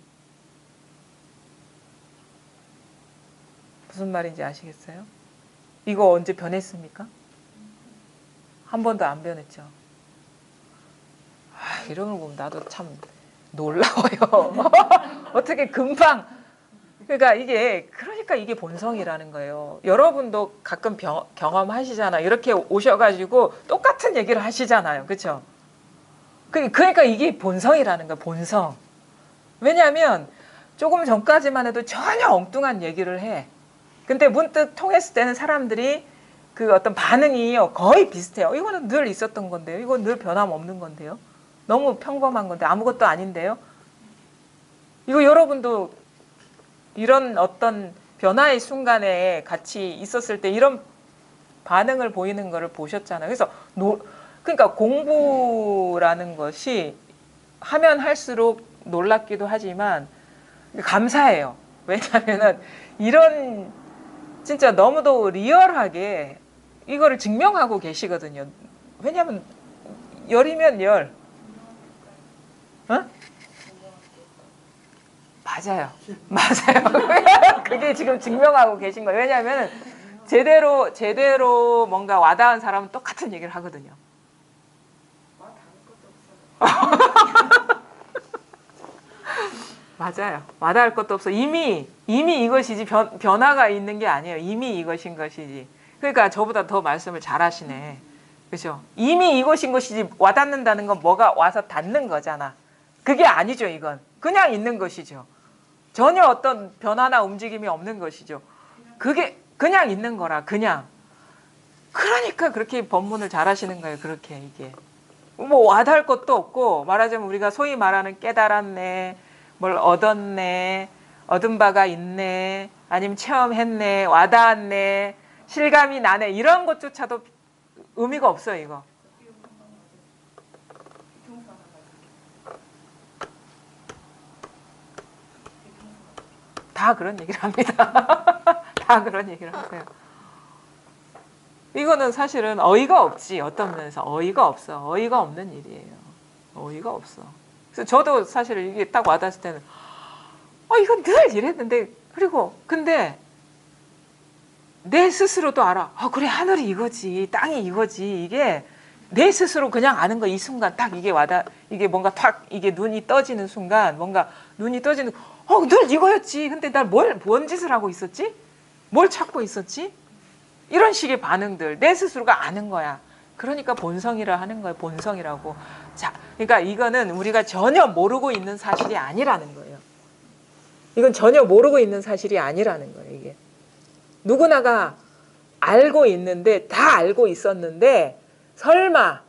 S1: 무슨 말인지 아시겠어요? 이거 언제 변했습니까? 한 번도 안 변했죠. 이런 걸 보면 나도 참 놀라워요. 어떻게 금방. 그러니까 이게 본성이라는 거예요. 여러분도 가끔 경험하시잖아요. 이렇게 오셔가지고 똑같은 얘기를 하시잖아요. 그렇죠? 그러니까 이게 본성이라는 거예요. 본성. 왜냐하면 조금 전까지만 해도 전혀 엉뚱한 얘기를 해. 근데 문득 통했을 때는 사람들이 그 어떤 반응이 거의 비슷해요. 이거는 늘 있었던 건데요. 이건 늘 변함없는 건데요. 너무 평범한 건데 아무것도 아닌데요. 이거 여러분도 이런 어떤 변화의 순간에 같이 있었을 때 이런 반응을 보이는 거를 보셨잖아요. 그래서 그러니까 공부라는 것이 하면 할수록 놀랍기도 하지만 감사해요. 왜냐하면은 이런 진짜 너무도 리얼하게 이거를 증명하고 계시거든요. 왜냐하면 열이면 열. 어? 맞아요. 그게 지금 증명하고 계신 거예요. 왜냐하면 제대로 뭔가 와닿은 사람은 똑같은 얘기를 하거든요. 맞아요. 와닿을 것도 없어. 이미 이것이지 변화가 있는 게 아니에요. 이미 이것인 것이지. 그러니까 저보다 더 말씀을 잘하시네. 그렇죠? 이미 이것인 것이지 와닿는다는 건 뭐가 와서 닿는 거잖아. 그게 아니죠. 이건 그냥 있는 것이죠. 전혀 어떤 변화나 움직임이 없는 것이죠. 그게 그냥 있는 거라. 그냥. 그러니까 그렇게 법문을 잘하시는 거예요. 그렇게 이게. 뭐 와닿을 것도 없고 말하자면 우리가 소위 말하는 깨달았네. 뭘 얻었네, 얻은 바가 있네, 아니면 체험했네, 와닿았네, 실감이 나네 이런 것조차도 의미가 없어요. 이거. 다 그런 얘기를 합니다. 다 그런 얘기를 하세요. 이거는 사실은 어이가 없지. 어떤 면에서 어이가 없어. 어이가 없는 일이에요. 어이가 없어. 그래서 저도 사실 이게 딱 와닿았을 때는 이건 늘 이랬는데 근데 내 스스로도 알아. 그래 하늘이 이거지 땅이 이거지. 이게 내 스스로 그냥 아는 거. 이 순간 딱 이게 뭔가 탁 이게 눈이 떠지는 순간 뭔가 눈이 떠지는 늘 이거였지. 근데 날 뭔 짓을 하고 있었지? 뭘 찾고 있었지? 이런 식의 반응들 내 스스로가 아는 거야. 그러니까 본성이라 하는 거예요. 본성이라고. 자, 그러니까 이거는 우리가 전혀 모르고 있는 사실이 아니라는 거예요. 이건 전혀 모르고 있는 사실이 아니라는 거예요. 이게 누구나가 알고 있는데 다 알고 있었는데 설마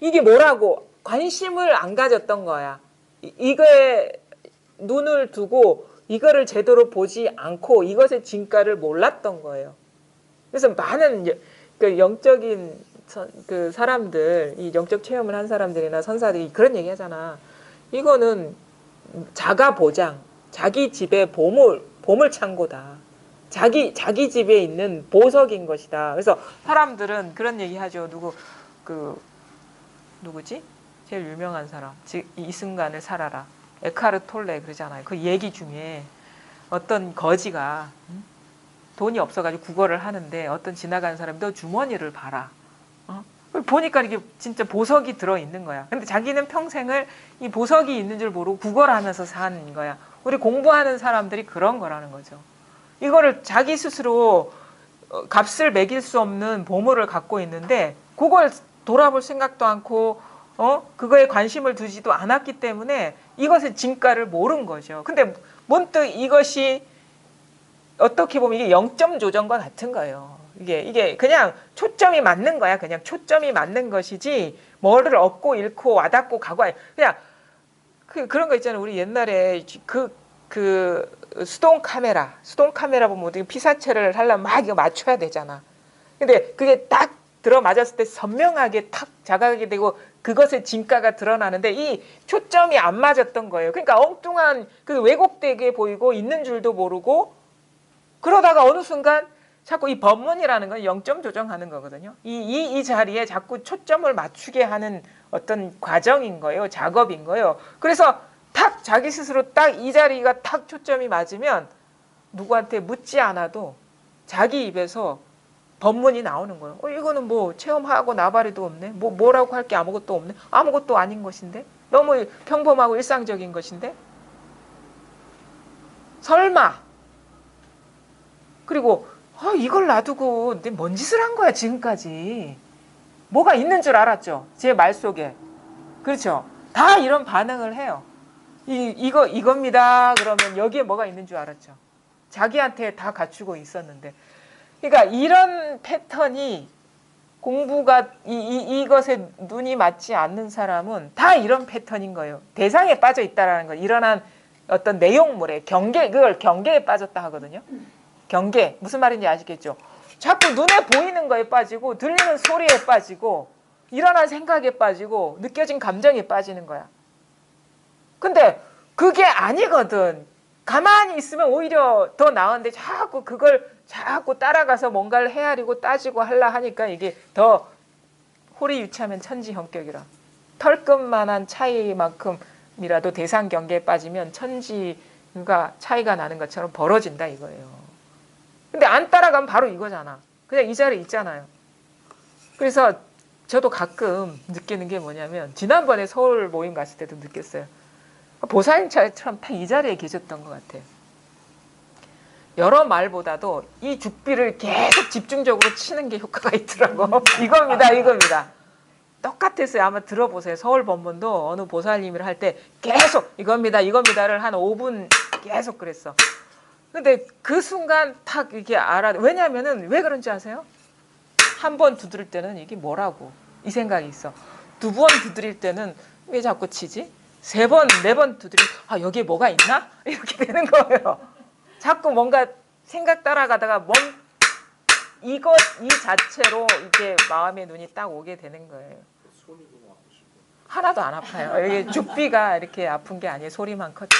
S1: 이게 뭐라고 관심을 안 가졌던 거야. 이거에 눈을 두고 이거를 제대로 보지 않고 이것의 진가를 몰랐던 거예요. 그래서 많은 그 영적인 그 사람들, 이 영적 체험을 한 사람들이나 선사들이 그런 얘기 하잖아. 이거는 자가 보장, 자기 집의 보물 창고다. 자기 집에 있는 보석인 것이다. 그래서 사람들은 그런 얘기 하죠. 누구지? 제일 유명한 사람. 즉, 이 순간을 살아라. 에카르 톨레 그러잖아요. 그 얘기 중에 어떤 거지가 돈이 없어가지고 구걸을 하는데 어떤 지나가는 사람이 너 주머니를 봐라. 보니까 이게 진짜 보석이 들어있는 거야. 근데 자기는 평생을 이 보석이 있는 줄 모르고 구걸하면서 사는 거야. 우리 공부하는 사람들이 그런 거라는 거죠. 이거를 자기 스스로 값을 매길 수 없는 보물을 갖고 있는데 그걸 돌아볼 생각도 않고 그거에 관심을 두지도 않았기 때문에 이것의 진가를 모른 거죠. 근데 문득 이것이 어떻게 보면 이게 0점 조정과 같은 거예요. 이게 그냥 초점이 맞는 거야. 그냥 초점이 맞는 것이지 뭐를 얻고 잃고 와닿고 가고 그냥 그런 거 있잖아요. 우리 옛날에 그 수동 카메라 보면 어떻게 피사체를 하려면 막 이거 맞춰야 되잖아. 근데 그게 딱 들어맞았을 때 선명하게 탁 자각이 되고 그것의 진가가 드러나는데 이 초점이 안 맞았던 거예요. 그러니까 엉뚱한 그 왜곡되게 보이고 있는 줄도 모르고 그러다가 어느 순간 자꾸 이 법문이라는 건 0점 조정하는 거거든요. 이 자리에 자꾸 초점을 맞추게 하는 어떤 과정인 거예요. 작업인 거예요. 그래서 탁 자기 스스로 딱 이 자리가 탁 초점이 맞으면 누구한테 묻지 않아도 자기 입에서 법문이 나오는 거예요. 이거는 뭐 체험하고 나발이도 없네. 뭐라고 할 게 아무것도 없네. 아무것도 아닌 것인데. 너무 평범하고 일상적인 것인데. 설마. 그리고 이걸 놔두고 내 뭔 짓을 한 거야 지금까지. 뭐가 있는 줄 알았죠. 제 말 속에. 그렇죠. 다 이런 반응을 해요. 이겁니다. 그러면 여기에 뭐가 있는 줄 알았죠. 자기한테 다 갖추고 있었는데. 그러니까 이런 패턴이 공부가 이것에 눈이 맞지 않는 사람은 다 이런 패턴인 거예요. 대상에 빠져 있다라는 거. 일어난 어떤 내용물에 그걸 경계에 빠졌다 하거든요. 경계. 무슨 말인지 아시겠죠? 자꾸 눈에 보이는 거에 빠지고 들리는 소리에 빠지고 일어난 생각에 빠지고 느껴진 감정에 빠지는 거야. 근데 그게 아니거든. 가만히 있으면 오히려 더 나은데 자꾸 그걸 자꾸 따라가서 뭔가를 헤아리고 따지고 하려 하니까 이게 더 홀이 유치하면 천지형격이라. 털끝만한 차이만큼이라도 대상 경계에 빠지면 천지가 차이가 나는 것처럼 벌어진다 이거예요. 근데 안 따라가면 바로 이거잖아. 그냥 이 자리에 있잖아요. 그래서 저도 가끔 느끼는 게 뭐냐면 지난번에 서울 모임 갔을 때도 느꼈어요. 보살님처럼 딱 이 자리에 계셨던 것 같아요. 여러 말보다도 이 죽비를 계속 집중적으로 치는 게 효과가 있더라고. 이겁니다. 똑같았어요. 아마 들어보세요. 서울 법문도 어느 보살님을 할 때 계속 이겁니다를 한 5분 계속 그랬어. 근데 그 순간 탁 이렇게 왜냐면은 왜 그런지 아세요? 한 번 두드릴 때는 이게 뭐라고 이 생각이 있어. 두 번 두드릴 때는 왜 자꾸 치지? 세 번, 네 번 두드리면 여기에 뭐가 있나? 이렇게 되는 거예요. 자꾸 뭔가 생각 따라가다가 이 자체로 이게 마음의 눈이 딱 오게 되는 거예요. 하나도 안 아파요. 이게 죽비가 이렇게 아픈 게 아니에요. 소리만 컸지.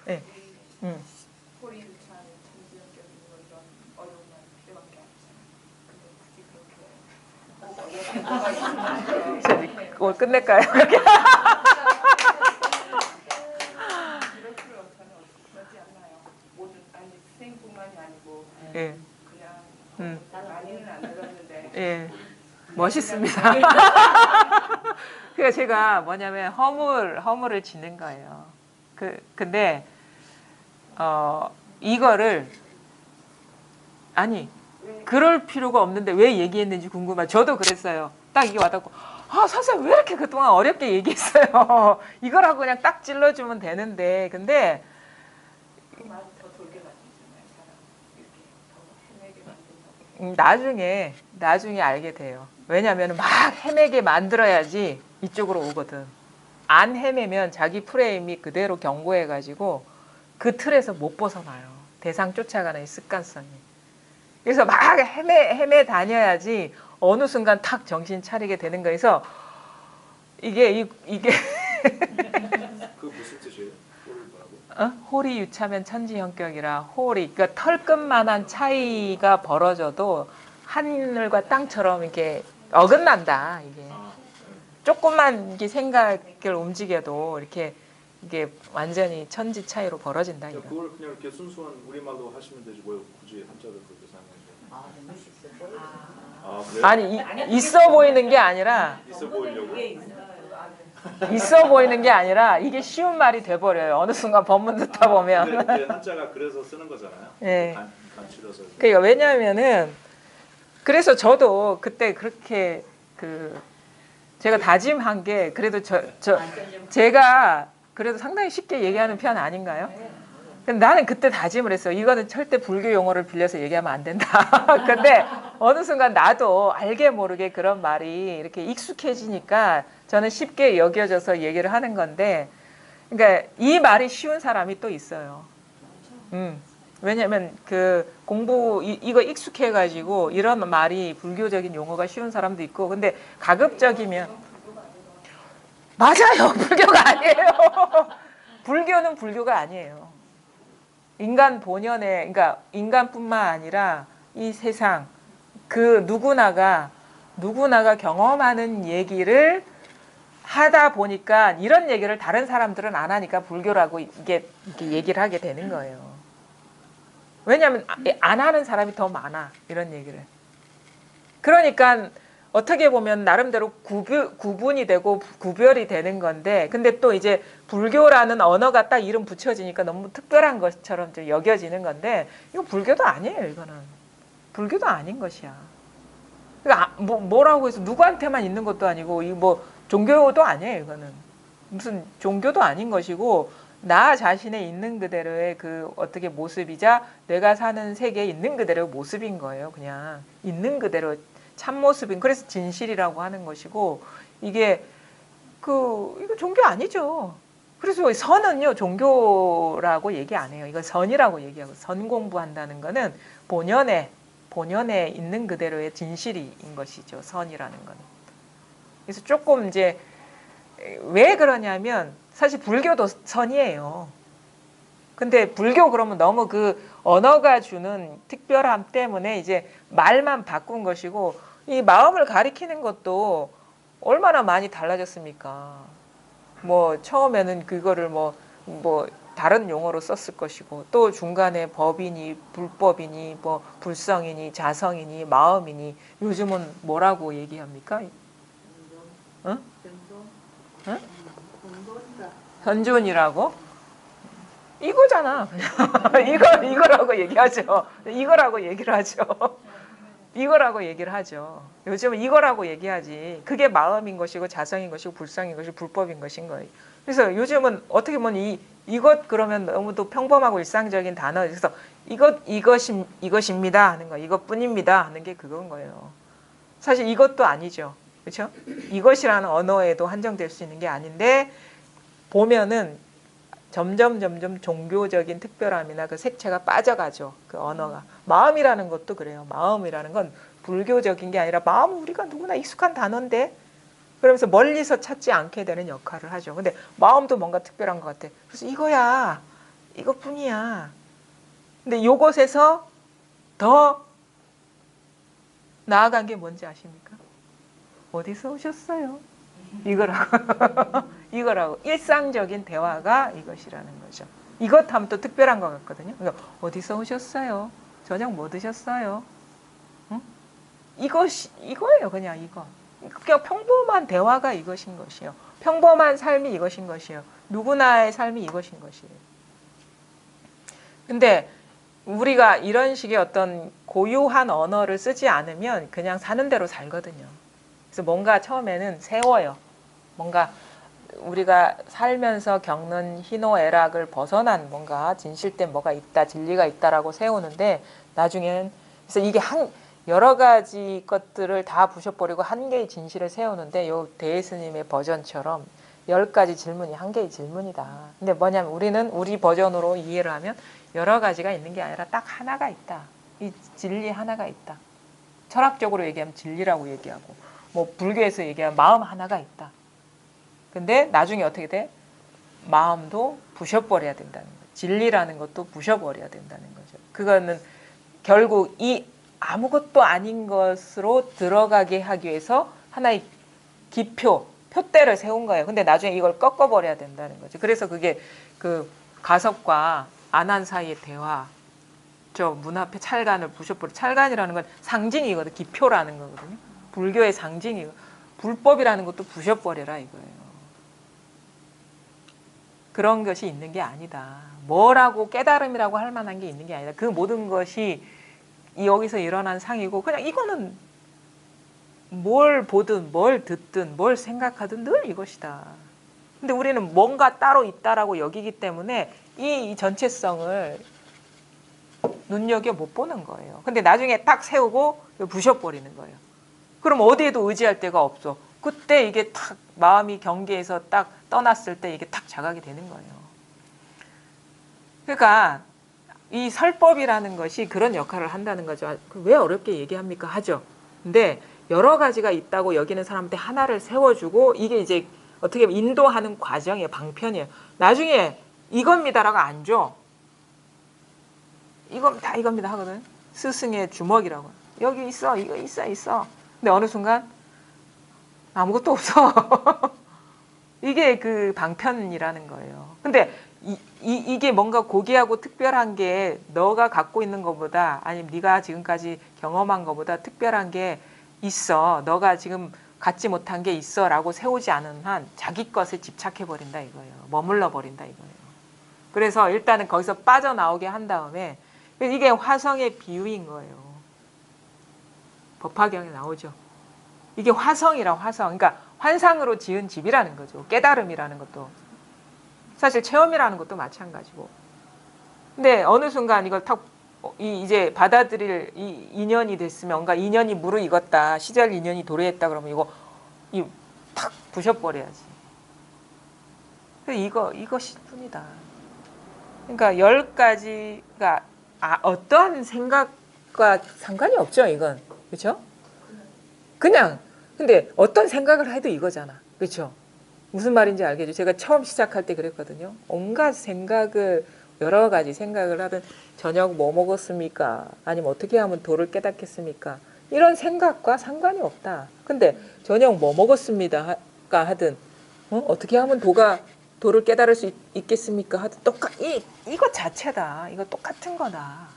S1: 네.
S2: 소리 유치하는 천지연격인 이런 어려운 말 그때밖에 안 했잖아요.
S1: 오늘 끝낼까요? 이렇게.
S2: 이럴 필요 없잖아요. 그렇지 않나요? 모든 선생님뿐만이 아니고
S1: 예.
S2: 그냥 많이는 안 들었는데.
S1: 예. 멋있습니다. 그러니까 제가 뭐냐면 허물을 짓는 거예요. 근데 이거를 그럴 필요가 없는데 왜 얘기했는지 궁금해요. 저도 그랬어요. 딱 이게 와닿고 선생님 왜 이렇게 그동안 어렵게 얘기했어요. 이걸 하고 그냥 딱 찔러주면 되는데 근데
S2: 그 말이 더 돌게 만들잖아요. 사람 이렇게 더 헤매게 만든다고.
S1: 나중에 알게 돼요. 왜냐하면 막 헤매게 만들어야지 이쪽으로 오거든. 안 헤매면 자기 프레임이 그대로 견고해가지고 그 틀에서 못 벗어나요. 대상 쫓아가는 이 습관성이. 그래서 막 헤매 다녀야지 어느 순간 탁 정신 차리게 되는 거에서 이게
S3: 그 무슨 뜻이에요? 뭐라고?
S1: 홀이 유차면 천지형격이라 홀이 그러니까 털끝만한 차이가 벌어져도 하늘과 땅처럼 이렇게 어긋난다. 이게 조금만 이게 생각을 움직여도 이렇게 이게 완전히 천지 차이로 벌어진다. 이거.
S3: 그걸 그냥 이렇게 순수한 우리말로 하시면 되지 왜 굳이 한자를 그렇게 사용하세요? 아, 그래요?
S1: 아니 있어 보이는 게 아니라
S3: 있어 보이려고?
S1: 있어 보이는 게 아니라 이게 쉬운 말이 돼버려요. 어느 순간 법문 듣다 보면.
S3: 근데 이제 한자가 그래서 쓰는 거잖아요.
S1: 예.
S3: 간추려서.
S1: 그러니까 왜냐하면은 그래서 저도 그때 그렇게 제가 다짐한 게 그래도 제가 그래도 상당히 쉽게 얘기하는 편 아닌가요? 근데 나는 그때 다짐을 했어요. 이거는 절대 불교 용어를 빌려서 얘기하면 안 된다. 근데 어느 순간 나도 알게 모르게 그런 말이 이렇게 익숙해지니까 저는 쉽게 여겨져서 얘기를 하는 건데, 그러니까 이 말이 쉬운 사람이 또 있어요. 왜냐면 이거 익숙해가지고 이런 말이 불교적인 용어가 쉬운 사람도 있고, 근데 가급적이면 맞아요. 불교가 아니에요. 불교는 불교가 아니에요. 인간 본연의, 그러니까 인간뿐만 아니라 이 세상 그 누구나가 경험하는 얘기를 하다 보니까 이런 얘기를 다른 사람들은 안 하니까 불교라고 이게 얘기를 하게 되는 거예요. 왜냐하면 안 하는 사람이 더 많아, 이런 얘기를. 그러니까 어떻게 보면 나름대로 구분이 되고 구별이 되는 건데, 근데 또 이제 불교라는 언어가 딱 이름 붙여지니까 너무 특별한 것처럼 좀 여겨지는 건데, 이거 불교도 아니에요. 이거는 불교도 아닌 것이야. 그러니까 뭐라고 해서 누구한테만 있는 것도 아니고, 이 뭐 종교도 아니에요. 이거는 무슨 종교도 아닌 것이고, 나 자신의 있는 그대로의 그 어떻게 모습이자 내가 사는 세계에 있는 그대로의 모습인 거예요. 그냥 있는 그대로 참모습인, 그래서 진실이라고 하는 것이고, 이게 이거 종교 아니죠. 그래서 선은요 종교라고 얘기 안 해요. 이거 선이라고 얘기하고, 선 공부한다는 거는 본연에 있는 그대로의 진실인 것이죠. 선이라는 거는. 그래서 조금 이제 왜 그러냐면 사실 불교도 선이에요. 근데 불교 그러면 너무 그 언어가 주는 특별함 때문에 이제 말만 바꾼 것이고, 이 마음을 가리키는 것도 얼마나 많이 달라졌습니까? 뭐 처음에는 그거를 뭐 다른 용어로 썼을 것이고, 또 중간에 법이니 불법이니 뭐 불성이니 자성이니 마음이니, 요즘은 뭐라고 얘기합니까? 응? 응? 현존이라고? 이거잖아. 이거라고 얘기하죠. 이거라고 얘기를 하죠. 이거라고 얘기를 하죠. 요즘은 이거라고 얘기하지. 그게 마음인 것이고 자성인 것이고 불성인 것이고 불법인 것인 거예요. 그래서 요즘은 어떻게 보면 이것 그러면 너무도 평범하고 일상적인 단어. 그래서 이것입니다 하는 거, 이것뿐입니다 하는 게 그건 거예요. 사실 이것도 아니죠. 그렇죠? 이것이라는 언어에도 한정될 수 있는 게 아닌데, 보면은 점점 종교적인 특별함이나 그 색채가 빠져가죠. 그 언어가. 마음이라는 것도 그래요. 마음이라는 건 불교적인 게 아니라, 마음은 우리가 누구나 익숙한 단어인데, 그러면서 멀리서 찾지 않게 되는 역할을 하죠. 근데 마음도 뭔가 특별한 것 같아. 그래서 이거야, 이것뿐이야. 근데 요것에서 더 나아간 게 뭔지 아십니까? 어디서 오셨어요? 이거라고 일상적인 대화가 이것이라는 거죠. 이것 하면 또 특별한 것 같거든요. 그러니까 어디서 오셨어요? 저녁 뭐 드셨어요? 응? 이거예요. 그냥 이거. 그냥 평범한 대화가 이것인 것이요. 평범한 삶이 이것인 것이요. 누구나의 삶이 이것인 것이에요. 근데 우리가 이런 식의 어떤 고유한 언어를 쓰지 않으면 그냥 사는 대로 살거든요. 그래서 뭔가 처음에는 세워요. 뭔가 우리가 살면서 겪는 희노애락을 벗어난 뭔가 진실된 뭐가 있다, 진리가 있다라고 세우는데, 나중에는 그래서 이게 여러 가지 것들을 다 부셔버리고 한 개의 진실을 세우는데 요 대예스님의 버전처럼 10가지 질문이 한 개의 질문이다. 근데 뭐냐면 우리는 우리 버전으로 이해를 하면 여러 가지가 있는 게 아니라 딱 하나가 있다. 이 진리 하나가 있다. 철학적으로 얘기하면 진리라고 얘기하고 뭐 불교에서 얘기하면 마음 하나가 있다. 근데 나중에 어떻게 돼? 마음도 부셔버려야 된다는 거예요. 진리라는 것도 부셔버려야 된다는 거죠. 그거는 결국 이 아무것도 아닌 것으로 들어가게 하기 위해서 하나의 기표, 표대를 세운 거예요. 근데 나중에 이걸 꺾어버려야 된다는 거죠. 그래서 그게 그 가섭과 안한 사이의 대화, 저 문 앞에 찰간을 부셔버려. 찰간이라는 건 상징이거든. 기표라는 거거든요. 불교의 상징이고 불법이라는 것도 부셔버려라 이거예요. 그런 것이 있는 게 아니다. 뭐라고 깨달음이라고 할 만한 게 있는 게 아니다. 그 모든 것이 여기서 일어난 상이고 그냥 이거는 뭘 보든 뭘 듣든 뭘 생각하든 늘 이것이다. 근데 우리는 뭔가 따로 있다라고 여기기 때문에 이 전체성을 눈여겨 못 보는 거예요. 근데 나중에 딱 세우고 부셔버리는 거예요. 그럼 어디에도 의지할 데가 없어. 그때 이게 탁 마음이 경계에서 딱 떠났을 때 이게 탁 자각이 되는 거예요. 그러니까 이 설법이라는 것이 그런 역할을 한다는 거죠. 왜 어렵게 얘기합니까? 하죠. 근데 여러 가지가 있다고 여기는 사람한테 하나를 세워주고 이게 이제 어떻게 보면 인도하는 과정이에요. 방편이에요. 나중에 이겁니다라고 안 줘. 이건 다 이겁니다 하거든. 스승의 주먹이라고. 여기 있어. 이거 있어. 근데 어느 순간 아무것도 없어. 이게 그 방편이라는 거예요. 근데 이게 뭔가 고귀하고 특별한 게 너가 갖고 있는 것보다 아니면 네가 지금까지 경험한 것보다 특별한 게 있어. 너가 지금 갖지 못한 게 있어 라고 세우지 않은 한 자기 것에 집착해버린다 이거예요. 머물러 버린다 이거예요. 그래서 일단은 거기서 빠져나오게 한 다음에 이게 화성의 비유인 거예요. 법화경에 나오죠. 이게 화성이라 화성. 그러니까 환상으로 지은 집이라는 거죠. 깨달음이라는 것도. 사실 체험이라는 것도 마찬가지고. 근데 어느 순간 이걸 탁 이제 받아들일 이 인연이 됐으면 뭔가 인연이 무르익었다. 시절 인연이 도래했다 그러면 이거 탁 부셔버려야지. 이것일 뿐이다. 그러니까 10가지가 어떠한 생각과 상관이 없죠, 이건. 그렇죠? 그냥 근데 어떤 생각을 해도 이거잖아. 그렇죠? 무슨 말인지 알겠죠? 제가 처음 시작할 때 그랬거든요. 온갖 생각을 여러 가지 생각을 하든 저녁 뭐 먹었습니까? 아니면 어떻게 하면 도를 깨닫겠습니까? 이런 생각과 상관이 없다. 근데 저녁 뭐 먹었습니다가 하든 어떻게 하면 도를 깨달을 수 있겠습니까? 하든 이거 자체다. 이거 똑같은 거다.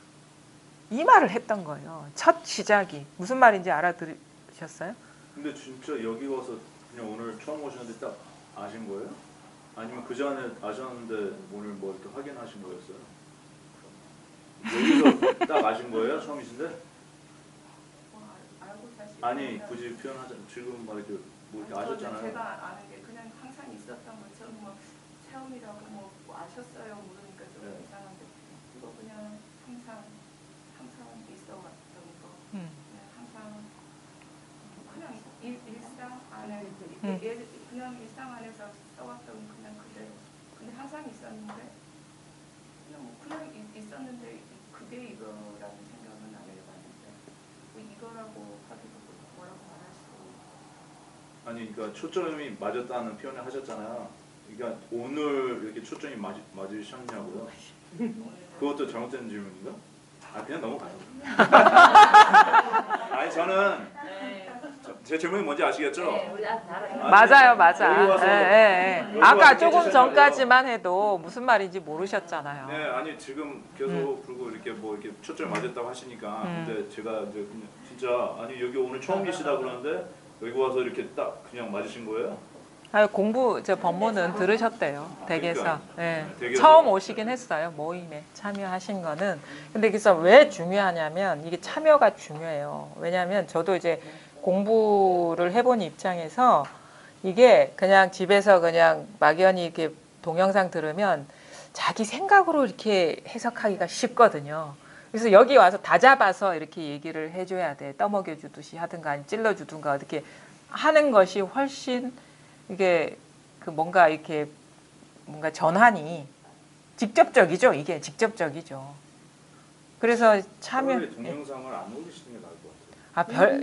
S1: 이 말을 했던 거예요. 첫 시작이. 무슨 말인지 알아들으셨어요?
S3: 근데 진짜 여기 와서 그냥 오늘 처음 오셨는데 딱 아신 거예요? 아니면 그 전에 아셨는데 오늘 뭐 이렇게 확인하신 거였어요? 여기서 딱 아신 거예요? 처음이신데?
S2: 알고 사실
S3: 아니 굳이 표현하자. 지금 막 이렇게 뭐 이렇게 아셨잖아요.
S2: 제가 아는 게 그냥 항상 있었던 것처럼 뭐 체험이라고 뭐 아셨어요 모르니까 좀
S3: 네.
S2: 이상한데 이거 그냥 항상 있어왔던 거 그냥 항상 그냥 일상 안에 그냥 일상 안에서 써왔던 그냥 그대로 근데 항상 있었는데 그냥 있었는데 그게 이거라는 생각은 안 해봤는데 뭐 이거라고 하기도 뭐라고 말할 수
S3: 아니 그러니까 초점이 맞았다는 표현을 하셨잖아요. 그러니까 오늘 이렇게 초점이 맞으셨냐고요? 그것도 잘못된 질문인가? 그냥 넘어가요. 아니 저는 제 질문이 뭔지 아시겠죠?
S1: 맞아요.
S3: 여기 와서
S1: 아까
S3: 여기
S1: 조금
S3: 와서
S1: 전까지만 해도 무슨 말인지 모르셨잖아요.
S3: 네, 아니 지금 계속 그리고 이렇게 뭐 이렇게 초점이 맞았다고 하시니까 근데 제가 이제 그냥 진짜 아니 여기 오늘 처음이시다 그러는데 여기 와서 이렇게 딱 그냥 맞으신 거예요?
S1: 저 법문은 들으셨대요. 댁에서.
S3: 그러니까,
S1: 예.
S3: 댁에서.
S1: 처음 오시긴 했어요. 모임에 참여하신 거는. 근데 그래서 왜 중요하냐면 이게 참여가 중요해요. 왜냐하면 저도 이제 공부를 해본 입장에서 이게 그냥 집에서 그냥 막연히 이렇게 동영상 들으면 자기 생각으로 이렇게 해석하기가 쉽거든요. 그래서 여기 와서 다 잡아서 이렇게 얘기를 해줘야 돼. 떠먹여 주듯이 하든가 아니면 찔러 주든가 어떻게 하는 것이 훨씬 이게 그 뭔가 이렇게 뭔가 전환이 직접적이죠. 이게 직접적이죠. 그래서 참여
S3: 차라리 동영상을 안 올리시는 게 나을 것 같아요.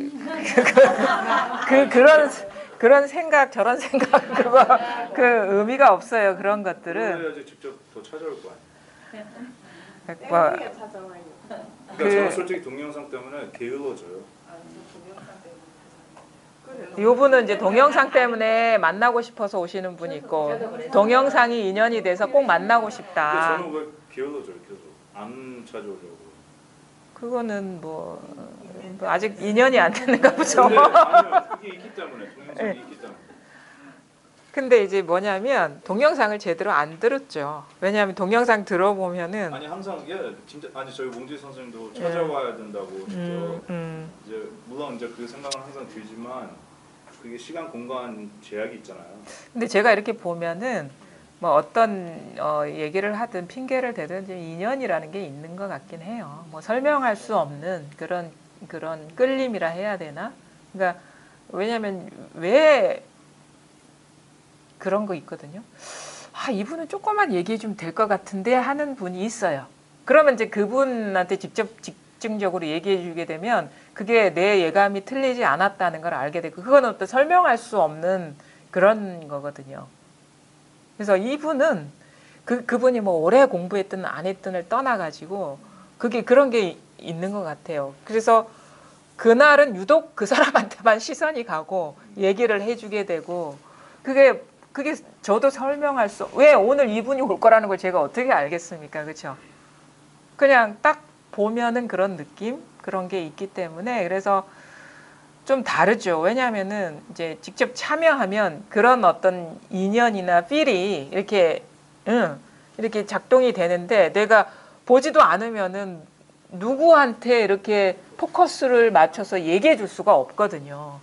S1: 그런 생각 저런 생각 그거 그 의미가 없어요. 그런 것들은
S3: 그래야지 직접 더 찾아올 거 아니에요.
S1: 뭐,
S2: 땡땡이가 찾아와요.
S3: 그러니까 저는 솔직히 동영상 때문에 게을러져요.
S2: 아, 저 동영상 때문에. 그래요.
S1: 요분은 이제 동영상 때문에 만나고 싶어서 오시는 분이 있고 동영상이 인연이 돼서 꼭 만나고
S3: 근데
S1: 싶다.
S3: 저는 왜 게을러져요 계속 안 찾아오려고.
S1: 그거는 뭐 아직 인연이 안 됐는가 보죠.
S3: 근데 아니요 그게 있기 때문에 동영상이
S1: 네.
S3: 있기 때문에.
S1: 근데 이제 뭐냐면 동영상을 제대로 안 들었죠. 왜냐하면 동영상 들어보면은
S3: 아니 항상 진짜 아니 저희 몽지 선생님도 찾아와야 된다고 직접 이제 물론 이제 그 생각은 항상 들지만 그게 시간 공간 제약이 있잖아요.
S1: 근데 제가 이렇게 보면은 뭐 어떤 얘기를 하든 핑계를 대든 이제 인연이라는 게 있는 것 같긴 해요. 뭐 설명할 수 없는 그런 끌림이라 해야 되나? 그러니까 왜냐하면 왜 그런 거 있거든요. 아, 이분은 조금만 얘기해 주면 될 것 같은데 하는 분이 있어요. 그러면 이제 그분한테 직접 직증적으로 얘기해 주게 되면 그게 내 예감이 틀리지 않았다는 걸 알게 되고 그거는 또 설명할 수 없는 그런 거거든요. 그래서 이분은 그분이 뭐 오래 공부했든 안 했든을 떠나가지고 그게 그런 게 있는 것 같아요. 그래서 그날은 유독 그 사람한테만 시선이 가고 얘기를 해주게 되고 그게 저도 설명할 수 왜 오늘 이분이 올 거라는 걸 제가 어떻게 알겠습니까? 그렇죠? 그냥 딱 보면은 그런 느낌 그런 게 있기 때문에 그래서 좀 다르죠. 왜냐하면은 이제 직접 참여하면 그런 어떤 인연이나 필이 이렇게 이렇게 작동이 되는데 내가 보지도 않으면은 누구한테 이렇게 포커스를 맞춰서 얘기해 줄 수가 없거든요.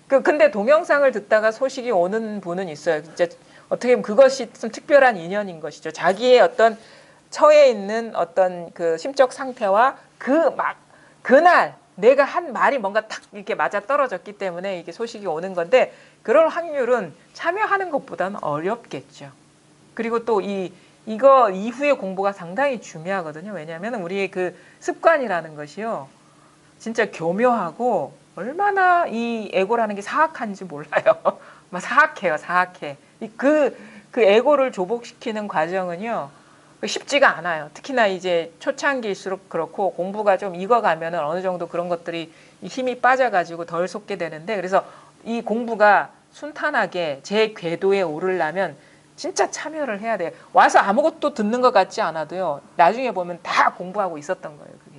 S1: 근데 동영상을 듣다가 소식이 오는 분은 있어요. 진짜 어떻게 보면 그것이 좀 특별한 인연인 것이죠. 자기의 어떤 처해 있는 어떤 그 심적 상태와 그날 내가 한 말이 뭔가 탁 이렇게 맞아 떨어졌기 때문에 이게 소식이 오는 건데 그럴 확률은 참여하는 것보다는 어렵겠죠. 그리고 또 이거 이후의 공부가 상당히 중요하거든요. 왜냐하면 우리의 그 습관이라는 것이요. 진짜 교묘하고 얼마나 이 에고라는 게 사악한지 몰라요. 막 사악해요, 사악해. 그 에고를 조복시키는 과정은요. 쉽지가 않아요. 특히나 이제 초창기일수록 그렇고 공부가 좀 익어가면은 어느 정도 그런 것들이 힘이 빠져가지고 덜 솟게 되는데 그래서 이 공부가 순탄하게 제 궤도에 오르려면 진짜 참여를 해야 돼요. 와서 아무것도 듣는 것 같지 않아도요. 나중에 보면 다 공부하고 있었던 거예요. 그게.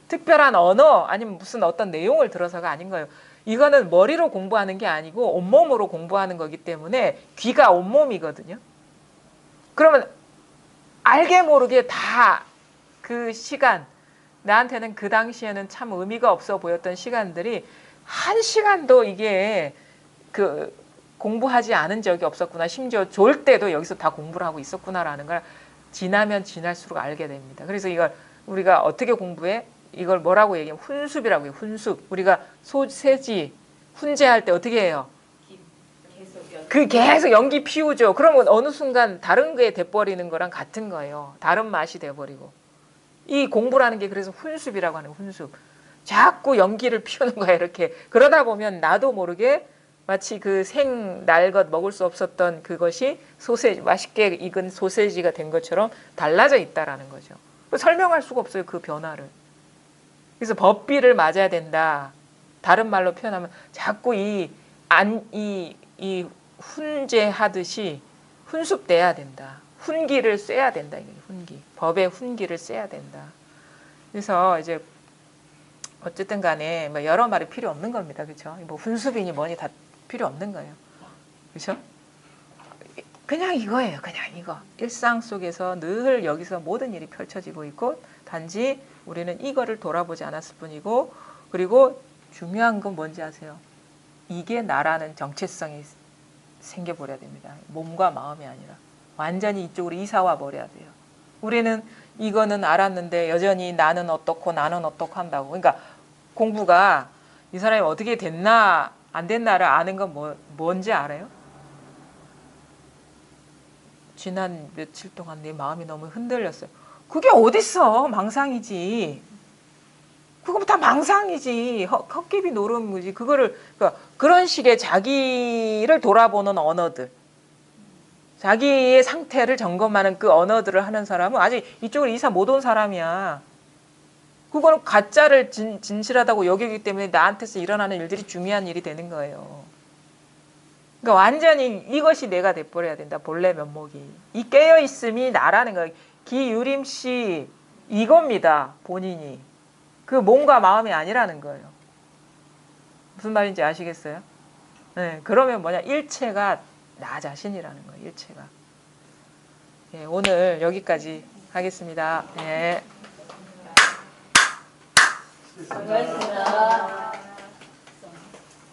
S1: 특별한 언어 아니면 무슨 어떤 내용을 들어서가 아닌 거예요. 이거는 머리로 공부하는 게 아니고 온몸으로 공부하는 거기 때문에 귀가 온몸이거든요. 그러면 알게 모르게 다 그 시간 나한테는 그 당시에는 참 의미가 없어 보였던 시간들이 한 시간도 이게 그 공부하지 않은 적이 없었구나. 심지어 졸 때도 여기서 다 공부를 하고 있었구나라는 걸 지나면 지날수록 알게 됩니다. 그래서 이걸 우리가 어떻게 공부해? 이걸 뭐라고 얘기하면 훈습이라고 해요. 훈습. 우리가 소세지 훈제할 때 어떻게 해요? 계속 연기 피우죠. 그러면 어느 순간 다른 게 돼버리는 거랑 같은 거예요. 다른 맛이 돼버리고. 이 공부라는 게 그래서 훈습이라고 하는 훈습. 자꾸 연기를 피우는 거야 이렇게. 그러다 보면 나도 모르게 마치 그 날것 먹을 수 없었던 그것이 소세지 맛있게 익은 소세지가 된 것처럼 달라져 있다라는 거죠. 설명할 수가 없어요 그 변화를. 그래서 법비를 맞아야 된다. 다른 말로 표현하면 자꾸 이 훈제하듯이 훈습돼야 된다. 훈기를 쐬야 된다. 훈기. 법의 훈기를 쐬야 된다. 그래서 이제 어쨌든 간에 뭐 여러 말이 필요 없는 겁니다. 그렇죠? 뭐 훈습이니 뭐니 다 필요 없는 거예요. 그렇죠? 그냥 이거예요. 그냥 이거. 일상 속에서 늘 여기서 모든 일이 펼쳐지고 있고 단지 우리는 이거를 돌아보지 않았을 뿐이고 그리고 중요한 건 뭔지 아세요? 이게 나라는 정체성이 생겨버려야 됩니다. 몸과 마음이 아니라. 완전히 이쪽으로 이사와 버려야 돼요. 우리는 이거는 알았는데 여전히 나는 어떻고 나는 어떻고 한다고. 그러니까 공부가 이 사람이 어떻게 됐나 안 됐나를 아는 건 뭔지 알아요? 지난 며칠 동안 내 마음이 너무 흔들렸어요. 그게 어딨어. 망상이지. 그거 다 망상이지. 헛개비 노는 거지. 그거를 그러니까 그런 식의 자기를 돌아보는 언어들. 자기의 상태를 점검하는 그 언어들을 하는 사람은 아직 이쪽으로 이사 못 온 사람이야. 그거는 가짜를 진실하다고 여기기 때문에 나한테서 일어나는 일들이 중요한 일이 되는 거예요. 그러니까 완전히 이것이 내가 돼버려야 된다. 본래 면목이. 이 깨어있음이 나라는 거예요. 기유림 씨 이겁니다. 본인이. 그 몸과 마음이 아니라는 거예요. 무슨 말인지 아시겠어요? 네, 그러면 뭐냐. 일체가 나 자신이라는 거예요. 일체가. 네, 오늘 여기까지 하겠습니다. 네.
S4: 수고하셨습니다.